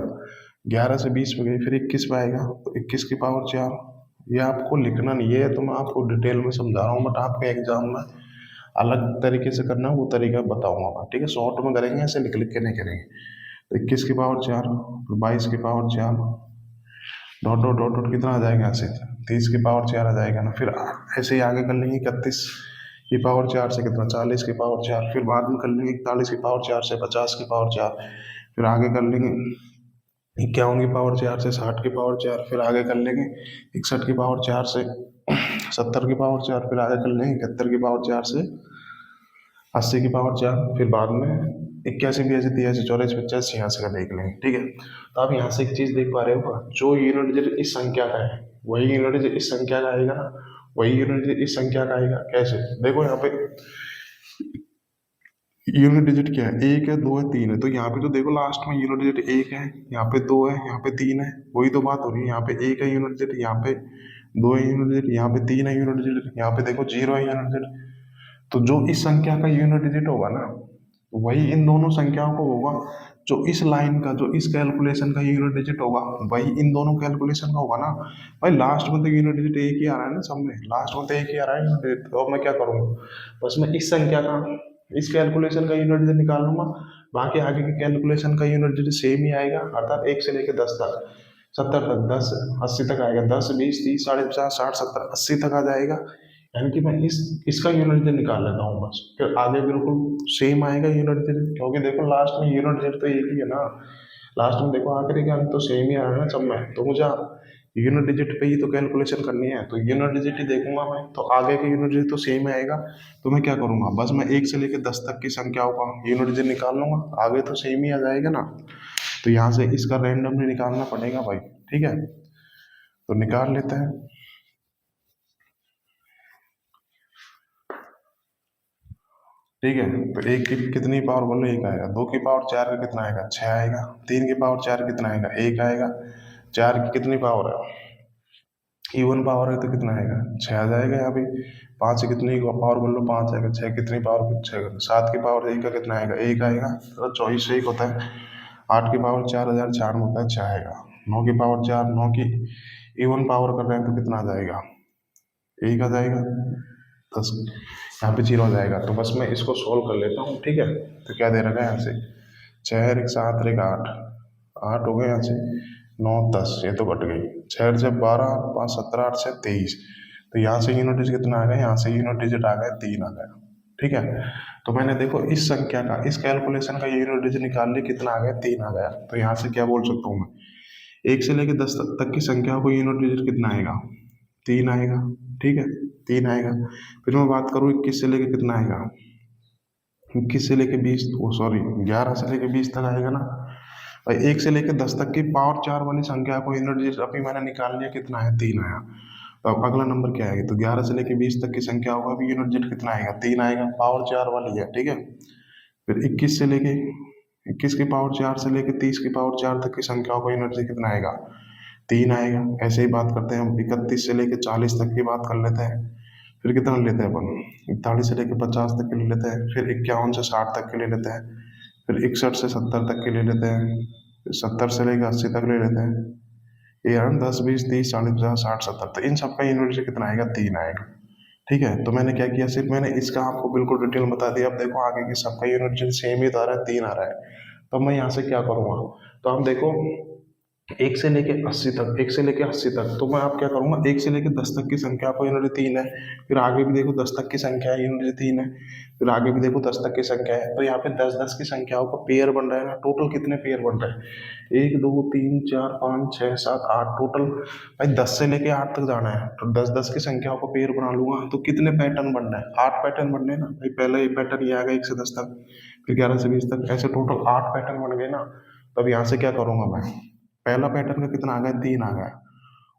11 से 20 पे गई, फिर 21 पे आएगा, तो 21 की पावर 4। ये आपको लिखना नहीं है, तो मैं आपको डिटेल में समझा रहा हूँ, बट आपके एग्जाम में अलग तरीके से करना है, वो तरीका बताऊंगा मैं, ठीक है। शॉर्ट में करेंगे, ऐसे लिख लिख के नहीं करेंगे। तो 21 की पावर 4, 22 की power 4 dot dot dot dot कितना आ जाएगा? ऐसे 30 की पावर 4 आ जाएगा ना। फिर ऐसे ही आगे कर लेंगे 31 की पावर 4 से कितना? 40 की पावर 4, फिर बाद में कर लेंगे 41 की पावर 4 से 50 की पावर 4, फिर आगे कर लेंगे 51 की पावर 4 से 60 की पावर 4, फिर आगे कर लेंगे 61 की पावर 4 से 70 की पावर 4, फिर आगे कर लेंगे 71 की पावर 4 से 80 की पावर 4, फिर बाद में 81 82 83 84 85 86 का देख लेंगे, ठीक है। तो आप यहाँ से एक चीज देख पा रहे हो, जो यूनिट डिजिट इस संख्या का है वही यूनिट डिजिट इस संख्या का आएगा ना, वही यूनिट डिजिट इस संख्या का आएगा। कैसे? देखो यहाँ पे यूनिट डिजिट क्या है? 1 है, 2 है, 3 है। तो यहाँ पे तो देखो लास्ट में यूनिट डिजिट 1 है, यहाँ पे 2 है, यहाँ पे 3 है, वही तो बात हो रही है। यहाँ पे 1 है यूनिट डिजिट, यहाँ पे 2 है यूनिट डिजिट, यहाँ पे 3 है यूनिट डिजिट, यहाँ पे देखो 0 है यूनिट डिजिट। तो जो इस संख्या का यूनिट डिजिट होगा ना, वही इन दोनों संख्याओं को होगा। जो इस लाइन का, जो इस कैलकुलेशन का यूनिट डिजिट होगा, वही इन दोनों कैलकुलेशन का होगा ना भाई। लास्ट में तो यूनिट डिजिट एक ही आ रहा है ना, सब में लास्ट में तो एक ही आ रहा है यूनिट डिजिट। तो अब मैं क्या करूँगा? बस मैं इस संख्या का, इस कैलकुलेशन का यूनिट डिजिट निकाल लूंगा, बाकी आगे के कैलकुलेशन का यूनिट डिजिट सेम ही आएगा, अर्थात 1 से लेकर 10 तक, 70 तक, 10 80 तक आएगा। 10 20 30 50 60 70 80 तक आ जाएगा। यानी कि मैं इसका यूनिट डिजिट निकाल लेता हूँ बस, फिर आगे बिल्कुल सेम आएगा यूनिट डिजिट, क्योंकि देखो लास्ट में यूनिट डिजिट तो एक ही है ना। लास्ट में देखो आखिरी का अंक तो सेम ही आ रहा है ना सब में, तो मुझे यूनिट डिजिट पे ही तो कैलकुलेशन करनी है, तो यूनिट डिजिट ही देखूंगा मैं, तो आगे का यूनिट डिजिट तो सेम आएगा। तो मैं क्या करूंगा? बस मैं 1 से लेकर 10 तक की संख्याओं का यूनिट डिजिट निकाल लूंगा, आगे तो सेम ही आ जाएगा ना। तो यहाँ से इसका रैंडमली निकालना पड़ेगा भाई, ठीक है। तो निकाल लेते हैं। ठीक है, तो एक की कितनी पावर बोलो, एक आएगा। दो की पावर चार का कितना आएगा, छः आएगा। तीन की पावर चार कितना आएगा, एक आएगा। चार की कितनी पावर है, इवन पावर है तो कितना आएगा, छः आ जाएगा यहाँ पे। पाँच की कितनी पावर बोल लो, पाँच आएगा। छः कितनी पावर, छः। सात की पावर एक का कितना आएगा, एक आएगा। तो 24 से एक होता है। आठ की पावर 4000, चार में होता है, छः आएगा। नौ की पावर चार, नौ की इवन पावर कर रहे हैं तो कितना आ जाएगा, एक आ जाएगा। 10 यहाँ पे जीरो आ जाएगा। तो बस मैं इसको सोल्व कर लेता हूँ, ठीक है। तो क्या दे रखा है यहाँ से, छः एक सात एक आठ, आठ हो गए यहाँ से। नौ 10, ये तो कट गई। छः जब 12, 5 17, 8 से 23। तो यहाँ से यूनिट डिजिट कितना आ गया, यहाँ से यूनिट डिजिट आ गया 3 आ गया, ठीक है। तो मैंने देखो इस संख्या का, इस कैलकुलेशन का यूनिट डिजिट निकाल लिया, कितना आ गया, 3 आ गया। तो यहाँ से क्या बोल सकता हूँ मैं, 1 से लेकर 10 तक की संख्या को यूनिट डिजिट कितना आएगा, 3 आएगा, ठीक है। 3 आएगा। फिर मैं बात करूँ 21 से लेकर कितना आएगा, 21 से लेके 20, ओ सॉरी 11 से लेके 20 तक आएगा ना भाई। 1 से लेके 10 तक की पावर 4 वाली संख्या को यूनिट डिजिट अभी मैंने निकाल लिया, कितना है, 3 आया। तो अब अगला नंबर क्या आएगा, तो 11 से लेके 20 तक की संख्या होगा, अभी यूनिट डिजिट कितना आएगा, 3 आएगा, पावर 4 वाली है, ठीक है। फिर 21 की पावर 4 से लेके 30 की पावर 4 तक की संख्याओं का यूनिट डिजिट कितना आएगा, 3 आएगा। ऐसे ही बात करते हैं हम 31 से लेके 40 तक की बात कर लेते हैं। फिर कितना लेते हैं अपन, 41 से लेकर 50 तक के ले लेते हैं। फिर 51 से 60 तक के ले लेते हैं। फिर 61 से 70 तक के ले लेते हैं। फिर 70 से लेकर 80 तक ले लेते हैं। ये यार 10 20 30 40 50 60 70, तो इन सबका यूनिट से कितना आएगा, 3 आएगा, ठीक है। तो मैंने क्या किया, सिर्फ मैंने इसका आपको बिल्कुल डिटेल बता दिया। अब देखो आगे की सबका यूनिट सेम ही तो आ रहा है, 3 आ रहा है। तो मैं यहाँ से क्या करूँगा, तो हम देखो 1 से लेके 80 तक, 1 से लेके 80 तक, तो मैं आप क्या करूँगा, 1 से लेके 10 तक की संख्या को यूनिट 3 है। फिर आगे भी देखो 10 तक की संख्या है, यूनिट 3 है। फिर आगे भी देखो 10 तक की संख्या है। तो यहाँ पे 10 10 की संख्याओं का पेयर बन रहा है ना। टोटल कितने पेयर बन रहे हैं, 1 2 3 4 5 6 7 8, टोटल भाई 10 से लेके 8 तक जाना है। तो 10 10 की संख्याओं का पेयर बना लूंगा, तो कितने पैटर्न बन रहे हैं, 8 पैटर्न बन रहे हैं ना भाई। पहला ये पैटर्न ये आ गया 1 से 10 तक, फिर 11 से 20 तक, ऐसे टोटल 8 पैटर्न बन गए ना। तब यहाँ से क्या करूँगा मैं, पहला पैटर्न का कितना आ गया, 3 आ गया।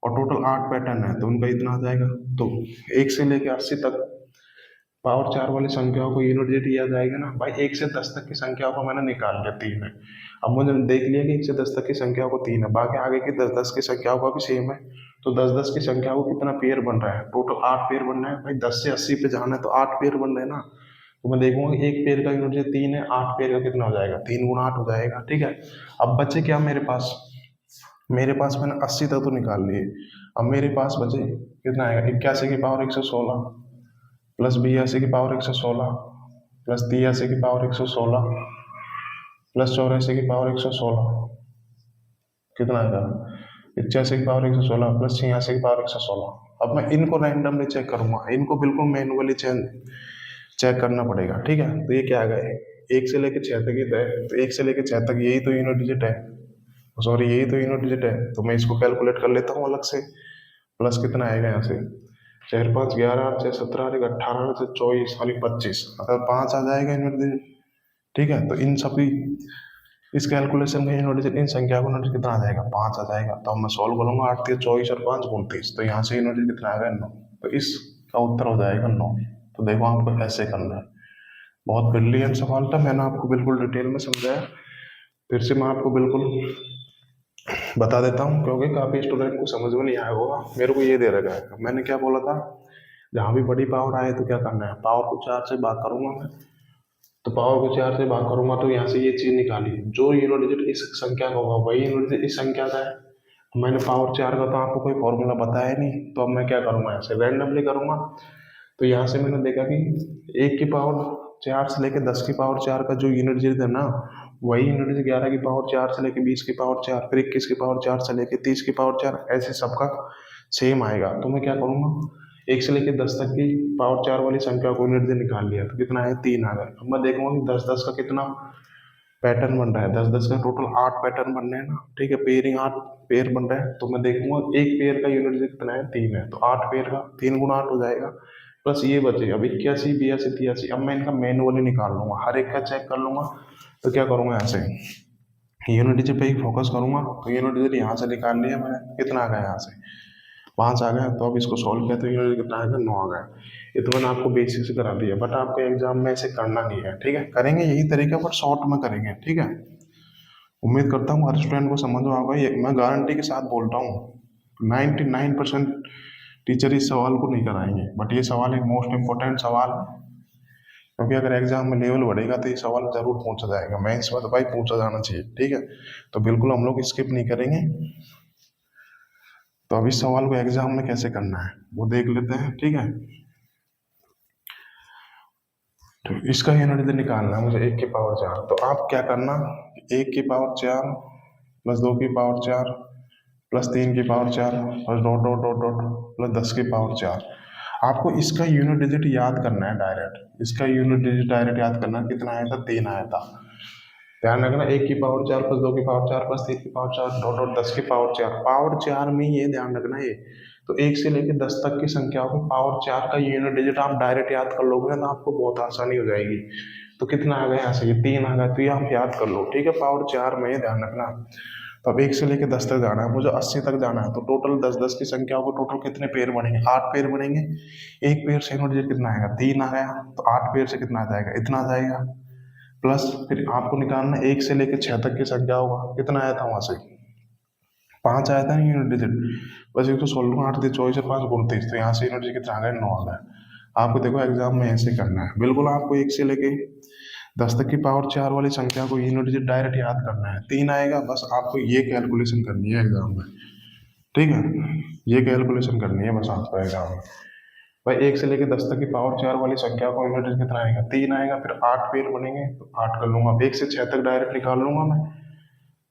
और टोटल 8 पैटर्न है तो उनका इतना आ जाएगा। तो 1 से लेकर 80 तक पावर 4 वाली संख्याओं को यूनिट डिजिट दिया जाएगा ना भाई। 1 से 10 तक की संख्याओं को मैंने निकाल लिया, 3 है। अब मुझे देख लिया कि 1 से 10 तक की संख्याओं को 3 है, बाकी आगे की 10 10 की संख्याओं का भी सेम है। तो 10 10 की संख्या को कितना पेयर बन रहा है, टोटल 8 पेयर बन रहा है भाई। 10 से 80 पे जाना है तो 8 पेयर बन रहे हैं ना। तो मैं देखूंगा एक पेयर का यूनिट डिजिट 3 है, 8 पेयर का कितना हो जाएगा, 3 गुना 8 हो जाएगा, ठीक है। अब बचे क्या मेरे पास, मेरे पास मैंने 80 तक तो निकाल लिए। अब मेरे पास बचे कितना आएगा, 81 की पावर 116 प्लस 82 की पावर 116 प्लस 83 की पावर 116 प्लस 84 की पावर 116, कितना आएगा, 81 की पावर 116 प्लस 86 की पावर 116। अब मैं इनको रैंडमली चेक करूंगा, इनको बिल्कुल मैनुअली चेक करना पड़ेगा, ठीक है। तो ये क्या आ गया, 1 से लेकर 6 तक ही है। तो 1 से लेकर 6 तक यही तो यूनिट डिजिट है, सॉरी यही तो यूनिट डिजिट है। तो मैं इसको कैलकुलेट कर लेता हूँ अलग से। प्लस कितना आएगा यहाँ से, 4 5 11 8 6 17 18 से 24 और 25, अगर 5 आ जाएगा यूनिट डिजिट, ठीक है। तो इन सभी इस कैलकुलेशन में यूनिट डिजिट, इन संख्या को यूनिट कितना आ जाएगा, 5 आ जाएगा। तो अब मैं सॉल्व करूंगा, 8 3 24 और 5 29, तो यहाँ से यूनिट डिजिट कितना आएगा, 9। तो इसका उत्तर हो जाएगा 9। तो देखो आपको ऐसे करना है, बहुत ब्रिलियंट सवाल था, मैंने आपको बिल्कुल डिटेल में समझाया। फिर से मैं आपको बिल्कुल बता देता हूँ, क्योंकि काफ़ी स्टूडेंट को समझ में नहीं आया होगा। मेरे को ये दे रखा है, मैंने क्या बोला था, जहाँ भी बड़ी पावर आए तो क्या करना है, पावर को 4 से भाग करूंगा मैं। तो पावर को 4 से भाग करूंगा तो यहाँ से ये चीज़ निकाली, जो यूनिट डिजिट इस संख्या का होगा वही यूनिट डिजिट इस संख्या का है। मैंने पावर 4 का तो आपको कोई फॉर्मूला बताया नहीं, तो अब मैं क्या करूँगा, यहाँ से रैंडमली करूँगा। तो यहाँ से मैंने देखा कि 1 की पावर 4 से लेकर 10 की पावर 4 का जो यूनिट डिजिट है ना, वही यूनिट डिजिट 11 की पावर 4 से लेकर 20 की पावर 4, फिर 21 की पावर 4 से लेकर 30 की पावर 4, ऐसे सबका सेम आएगा। तो मैं क्या करूँगा, 1 से लेकर 10 तक की पावर 4 वाली संख्या को यूनिट डिजिट निकाल लिया, तो कितना है, 3 आ गया। अब मैं देखूंगा कि 10 10 का कितना पैटर्न बन रहा है, 10 10 का टोटल 8 पैटर्न बन रहे हैं ना, ठीक है। पेयरिंग 8 पेयर बन रहा है। तो मैं देखूंगा एक पेयर का यूनिट डिजिट कितना है, 3 है। तो 8 पेयर का 3 गुना 8 हो जाएगा, प्लस ये बचे अब 81 82 83। अब मैं इनका मैनुअली निकाल लूंगा, हर एक का चेक कर लूंगा। तो क्या करूंगा, यहाँ से यूनिट डिजिट पे ही फोकस करूंगा। तो यूनिट डिजिट यहाँ से निकाल लिया मैंने, कितना आ गया यहाँ से 5 आ गया। तो अब इसको सॉल्व किया तो यूनिट डिजिट कितना आ गया 9 आ गया। ये तो मैंने आपको बेसिक से करा दिया, बट आपको एग्जाम में ऐसे करना नहीं है, ठीक है। करेंगे यही तरीका बट शॉर्ट में करेंगे, ठीक है। उम्मीद करता हूँ हर स्टूडेंट को समझ में आएगा, ये मैं गारंटी के साथ बोल रहा हूँ। 99% टीचर इस सवाल को नहीं कराएंगे, बट ये सवाल एक मोस्ट इम्पोर्टेंट सवाल है, क्योंकि अगर एग्जाम में लेवल बढ़ेगा तो ये सवाल जरूर पूछा जाएगा। मेंस में तो भाई पूछा जाना चाहिए, ठीक है। तो बिल्कुल हम लोग स्किप नहीं करेंगे। तो अब इस सवाल को एग्जाम में कैसे करना है वो देख लेते हैं, ठीक है। तो इसका यूनिट निकालना है मुझे 1 की पावर 4। तो आप क्या करना, 1 की पावर 4 प्लस 2 की पावर 4 प्लस 3 की power 4 plus dot dot dot dot plus 10 की पावर 4। आपको इसका यूनिट डिजिट याद करना है डायरेक्ट। इसका यूनिट डिजिट डायरेक्ट याद करना है, कितना आया था 3 आया था। ध्यान रखना 1 की पावर 4 प्लस 2 की पावर 4 प्लस 3 की पावर 4 डॉट डॉट 10 की पावर 4। पावर 4 में ये ध्यान रखना है। तो 1 से लेकर 10 तक की संख्याओं को पावर 4 का यूनिट डिजिट आप डायरेक्ट याद कर लोगे ना, तो आपको बहुत आसानी हो जाएगी। तो कितना आ गया यहाँ से, ये 3 आ गया, तो ये आप याद कर लो, ठीक है। पावर 4 में ध्यान रखना। तो अब 1 से लेकर 10 तक जाना है, मुझे 80 तक जाना है। तो टोटल 10 की संख्याओं को टोटल कितने पेयर बनेंगे, 8 पेयर बनेंगे। एक पेयर से यूनिट डिजिट कितना आएगा 3 आ गया। तो 8 पेयर से कितना आ जाएगा, इतना आ जाएगा। प्लस फिर आपको निकालना 1 से लेकर 6 तक की संख्या होगा, कितना आया था वहां से 5 आया था यूनिट डिजिट। बस एक तो 16 8 24 से 5 29, तो यहाँ से यूनिट डिजिट कितना आ गया 9 आ गया। आपको देखो एग्जाम में ऐसे करना है, बिल्कुल आपको 1 से लेके 10 तक की पावर 4 वाली संख्या को यूनिट डिजिट डायरेक्ट याद करना है। 3 आएगा, बस आपको ये कैलकुलेशन करनी है एग्जाम में, ठीक है। ये कैलकुलेशन करनी है बस आपको एग्जाम में। भाई 1 से लेकर 10 तक की पावर 4 वाली संख्या को यूनिट डिजिट कितना आएगा 3 आएगा। फिर 8 पेयर बनेंगे, तो 8 कर लूंगा। 1 से 6 तक डायरेक्ट निकाल लूंगा मैं,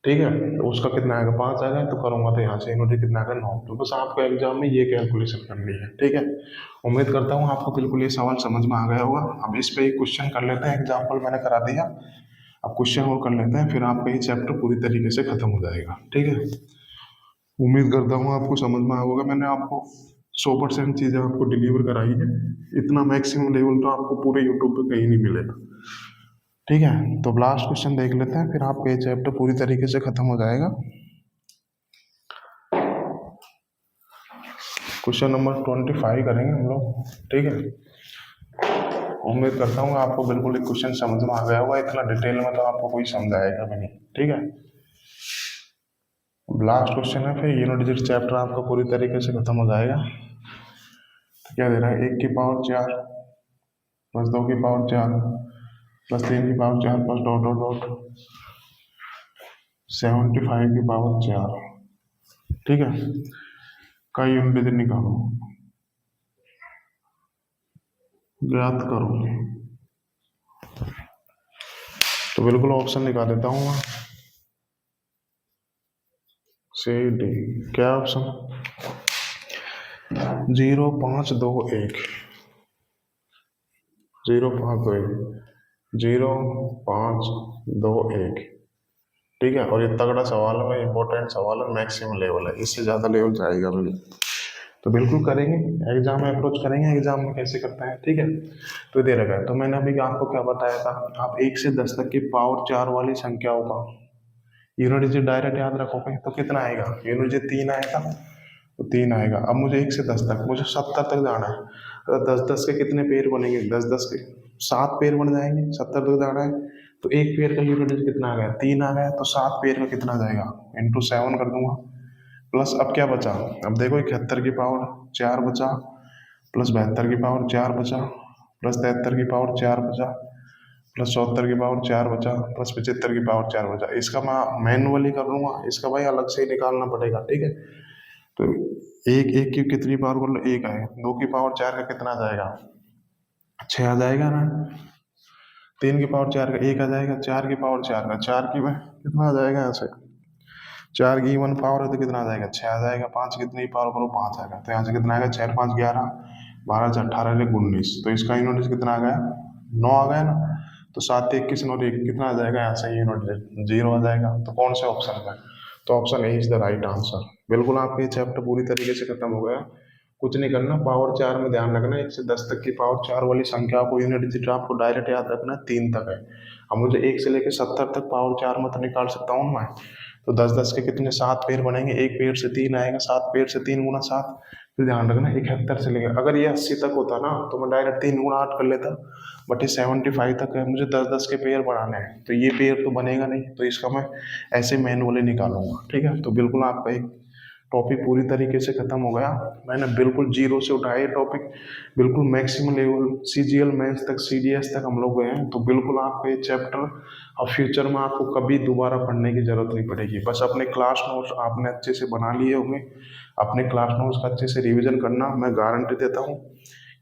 ठीक है। तो उसका कितना आएगा 5 आएगा, तो करूंगा तो यहाँ से यूनिट कितना आएगा 9। तो बस आपको एग्जाम में ये कैलकुलेशन करनी है, ठीक है। उम्मीद करता हूँ आपको बिल्कुल ये सवाल समझ में आ गया होगा। अब इस पे एक क्वेश्चन कर लेते हैं, एग्जाम्पल मैंने करा दिया। अब क्वेश्चन और कर लेते हैं, फिर आपका ये चैप्टर पूरी तरीके से खत्म हो जाएगा, ठीक है। उम्मीद करता हूँ आपको समझ में आया होगा। मैंने आपको 100% चीज़ें आपको डिलीवर कराई है। इतना मैक्सिमम लेवल तो आपको पूरे यूट्यूब पे कहीं नहीं मिलेगा, ठीक है। तो लास्ट क्वेश्चन देख लेते हैं, फिर आपका ये चैप्टर पूरी तरीके से खत्म हो जाएगा। क्वेश्चन नंबर 25 करेंगे हम लोग, ठीक है। उम्मीद करता हूँ आपको बिल्कुल एक क्वेश्चन समझ में आ गया होगा। इतना डिटेल में तो आपको कोई समझाएगा भी नहीं, ठीक है। लास्ट क्वेश्चन है, फिर यूनिट डिजिट चैप्टर आपका पूरी तरीके से खत्म हो जाएगा। तो क्या दे रहा है 1 की पावर 4 प्लस 2 की पावर 4 प्लस 3 की power 4 plus dot dot dot 75 की पावर 4, ठीक है। का यूनिट डिजिट निकालो, ज्ञात करो। तो बिल्कुल ऑप्शन निकाल देता हूँ मैं, सी डी। क्या ऑप्शन 0 5 2 1 0 5 2 1 0 5 2 1, ठीक है। और ये तगड़ा सवाल है भाई, इंपॉर्टेंट सवाल है, मैक्सिमम लेवल है, इससे ज़्यादा लेवल जाएगा भाई। तो बिल्कुल करेंगे, एग्जाम में अप्रोच करेंगे, एग्जाम में कैसे करते हैं, ठीक है। तो दे रखा है, तो मैंने अभी आपको क्या बताया था, आप 1 से 10 तक की पावर 4 वाली संख्याओं का यूनिट डिजिट डायरेक्ट याद रखोगे तो कितना आएगा, यूनिट डिजिट 3 आएगा, तो 3 आएगा। अब मुझे 1 से 10 तक, मुझे 70 तक जाना है। तो 10 के कितने पेयर बनेंगे, 10 के 7 पेयर बन जाएंगे। 70 तक जाना है, तो एक पेयर का यूनिट डिजिट कितना आ गया 3 आ गया। तो 7 पेयर का कितना आ जाएगा, इंटू 7 कर दूंगा। प्लस अब क्या बचा, अब देखो 71 की पावर 4 बचा, प्लस 72 की पावर 4 बचा, प्लस 73 की पावर 4 बचा, प्लस 74 की पावर 4 बचा, प्लस 75 की पावर 4 बचा। इसका मैं मैनुअली कर लूंगा, इसका भाई अलग से ही निकालना पड़ेगा, ठीक है। तो एक एक की कितनी पावर कर लो, 1 आए। 2 की पावर 4 का कितना आ जाएगा 6 आ जाएगा ना। 3 की पावर 4 का 1 आ जाएगा। 4 की पावर 4 का 4 की में कितना आ जाएगा यहाँ से, 4 की इवन पावर है तो कितना आ जाएगा 6 आ जाएगा। 5 कितनी पावर करो 5 आएगा। तो यहाँ से कितना आएगा 4 5 11 12 से 18 19। तो इसका यूनिट कितना आ गया 9 आ गया ना। तो 7 21 9 1 कितना आ जाएगा यहाँ से यूनिट 0 आ जाएगा। तो कौन से ऑप्शन में, तो option A is the right answer. बिल्कुल आपका ये चैप्टर पूरी तरीके से खत्म हो गया। कुछ नहीं करना, पावर 4 में ध्यान रखना, 1 से 10 तक की पावर 4 वाली संख्या को यूनिट डिजिट आपको डायरेक्ट याद रखना है, 3 तक है। अब मुझे 1 से लेकर 70 तक पावर 4 में तो निकाल सकता हूँ मैं। तो 10 10 के कितने 7 पेड़ बनेंगे, एक पेड़ से 3 आएगा, 7 पेड़ से 3 गुना 7। फिर ध्यान रखना 71 से लेकर, अगर ये 80 तक होता ना तो मैं डायरेक्ट 3 गुना 8 कर लेता, बट ये 75 तक है, मुझे 10 10 के पेड़ बढ़ाने हैं, तो ये पेड़ तो बनेगा नहीं, तो इसका मैं ऐसे मैनुअली निकालूंगा। ठीक है, तो बिल्कुल आपका एक टॉपिक पूरी तरीके से खत्म हो गया। मैंने बिल्कुल जीरो से उठाया टॉपिक, बिल्कुल मैक्सिमम लेवल सीजीएल मेंस तक, सीडीएस तक हम लोग गए हैं। तो बिल्कुल आपको ये चैप्टर अब फ्यूचर में आपको कभी दोबारा पढ़ने की जरूरत नहीं पड़ेगी। बस अपने क्लास नोट्स आपने अच्छे से बना लिए होंगे, अपने क्लास नोट्स का अच्छे से रिविजन करना। मैं गारंटी देता हूँ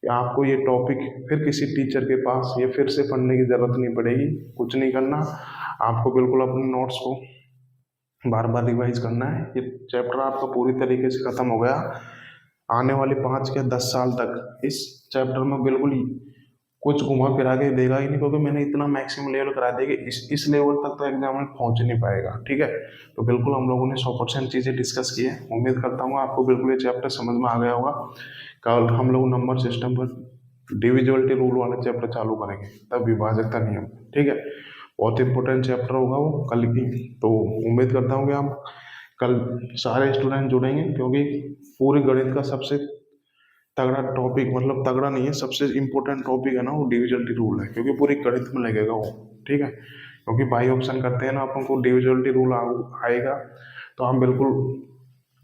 कि आपको ये टॉपिक फिर किसी टीचर के पास या फिर से पढ़ने की जरूरत नहीं पड़ेगी। कुछ नहीं करना, आपको बिल्कुल अपने नोट्स को बार बार रिवाइज करना है। ये चैप्टर आपका पूरी तरीके से खत्म हो गया। आने वाले 5 या 10 साल तक इस चैप्टर में बिल्कुल ही कुछ घुमा फिरा के देगा ही नहीं, क्योंकि मैंने इतना मैक्सिमम लेवल करा दिया कि इस लेवल तक तो एग्जाम में पहुंच नहीं पाएगा। ठीक है, तो बिल्कुल हम लोगों ने 100% चीज़ें डिस्कस की है। उम्मीद करता हूँ आपको बिल्कुल ये चैप्टर समझ में आ गया होगा। कल हम लोग नंबर सिस्टम पर डिविजिबिलिटी रूल वाला चैप्टर चालू करेंगे, तब विभाजकता नियम। ठीक है, बहुत इंपॉर्टेंट चैप्टर होगा वो कल की। तो उम्मीद करता हूँ कि आप कल सारे स्टूडेंट जुड़ेंगे, क्योंकि पूरे गणित का सबसे तगड़ा टॉपिक, मतलब तगड़ा नहीं है, सबसे इंपॉर्टेंट टॉपिक है ना वो डिविजिबिलिटी रूल है, क्योंकि पूरी गणित में लगेगा वो। ठीक है, क्योंकि बाई ऑप्शन करते हैं ना अपन को, डिविजिबिलिटी रूल आएगा तो हम बिल्कुल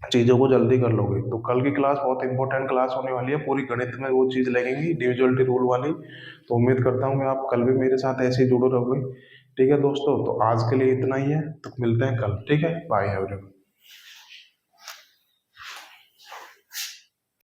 चीज़ों को जल्दी कर लोगे। तो कल की क्लास बहुत इंपॉर्टेंट क्लास होने वाली है, पूरी गणित में वो चीज़ लगेंगी डिविजिबिलिटी रूल वाली। तो उम्मीद करता हूँ कि आप कल भी मेरे साथ ऐसे ही जुड़े रहोगे। ठीक है दोस्तों, तो आज के लिए इतना ही है, तो मिलते हैं कल। ठीक है, बाय एवरीवन।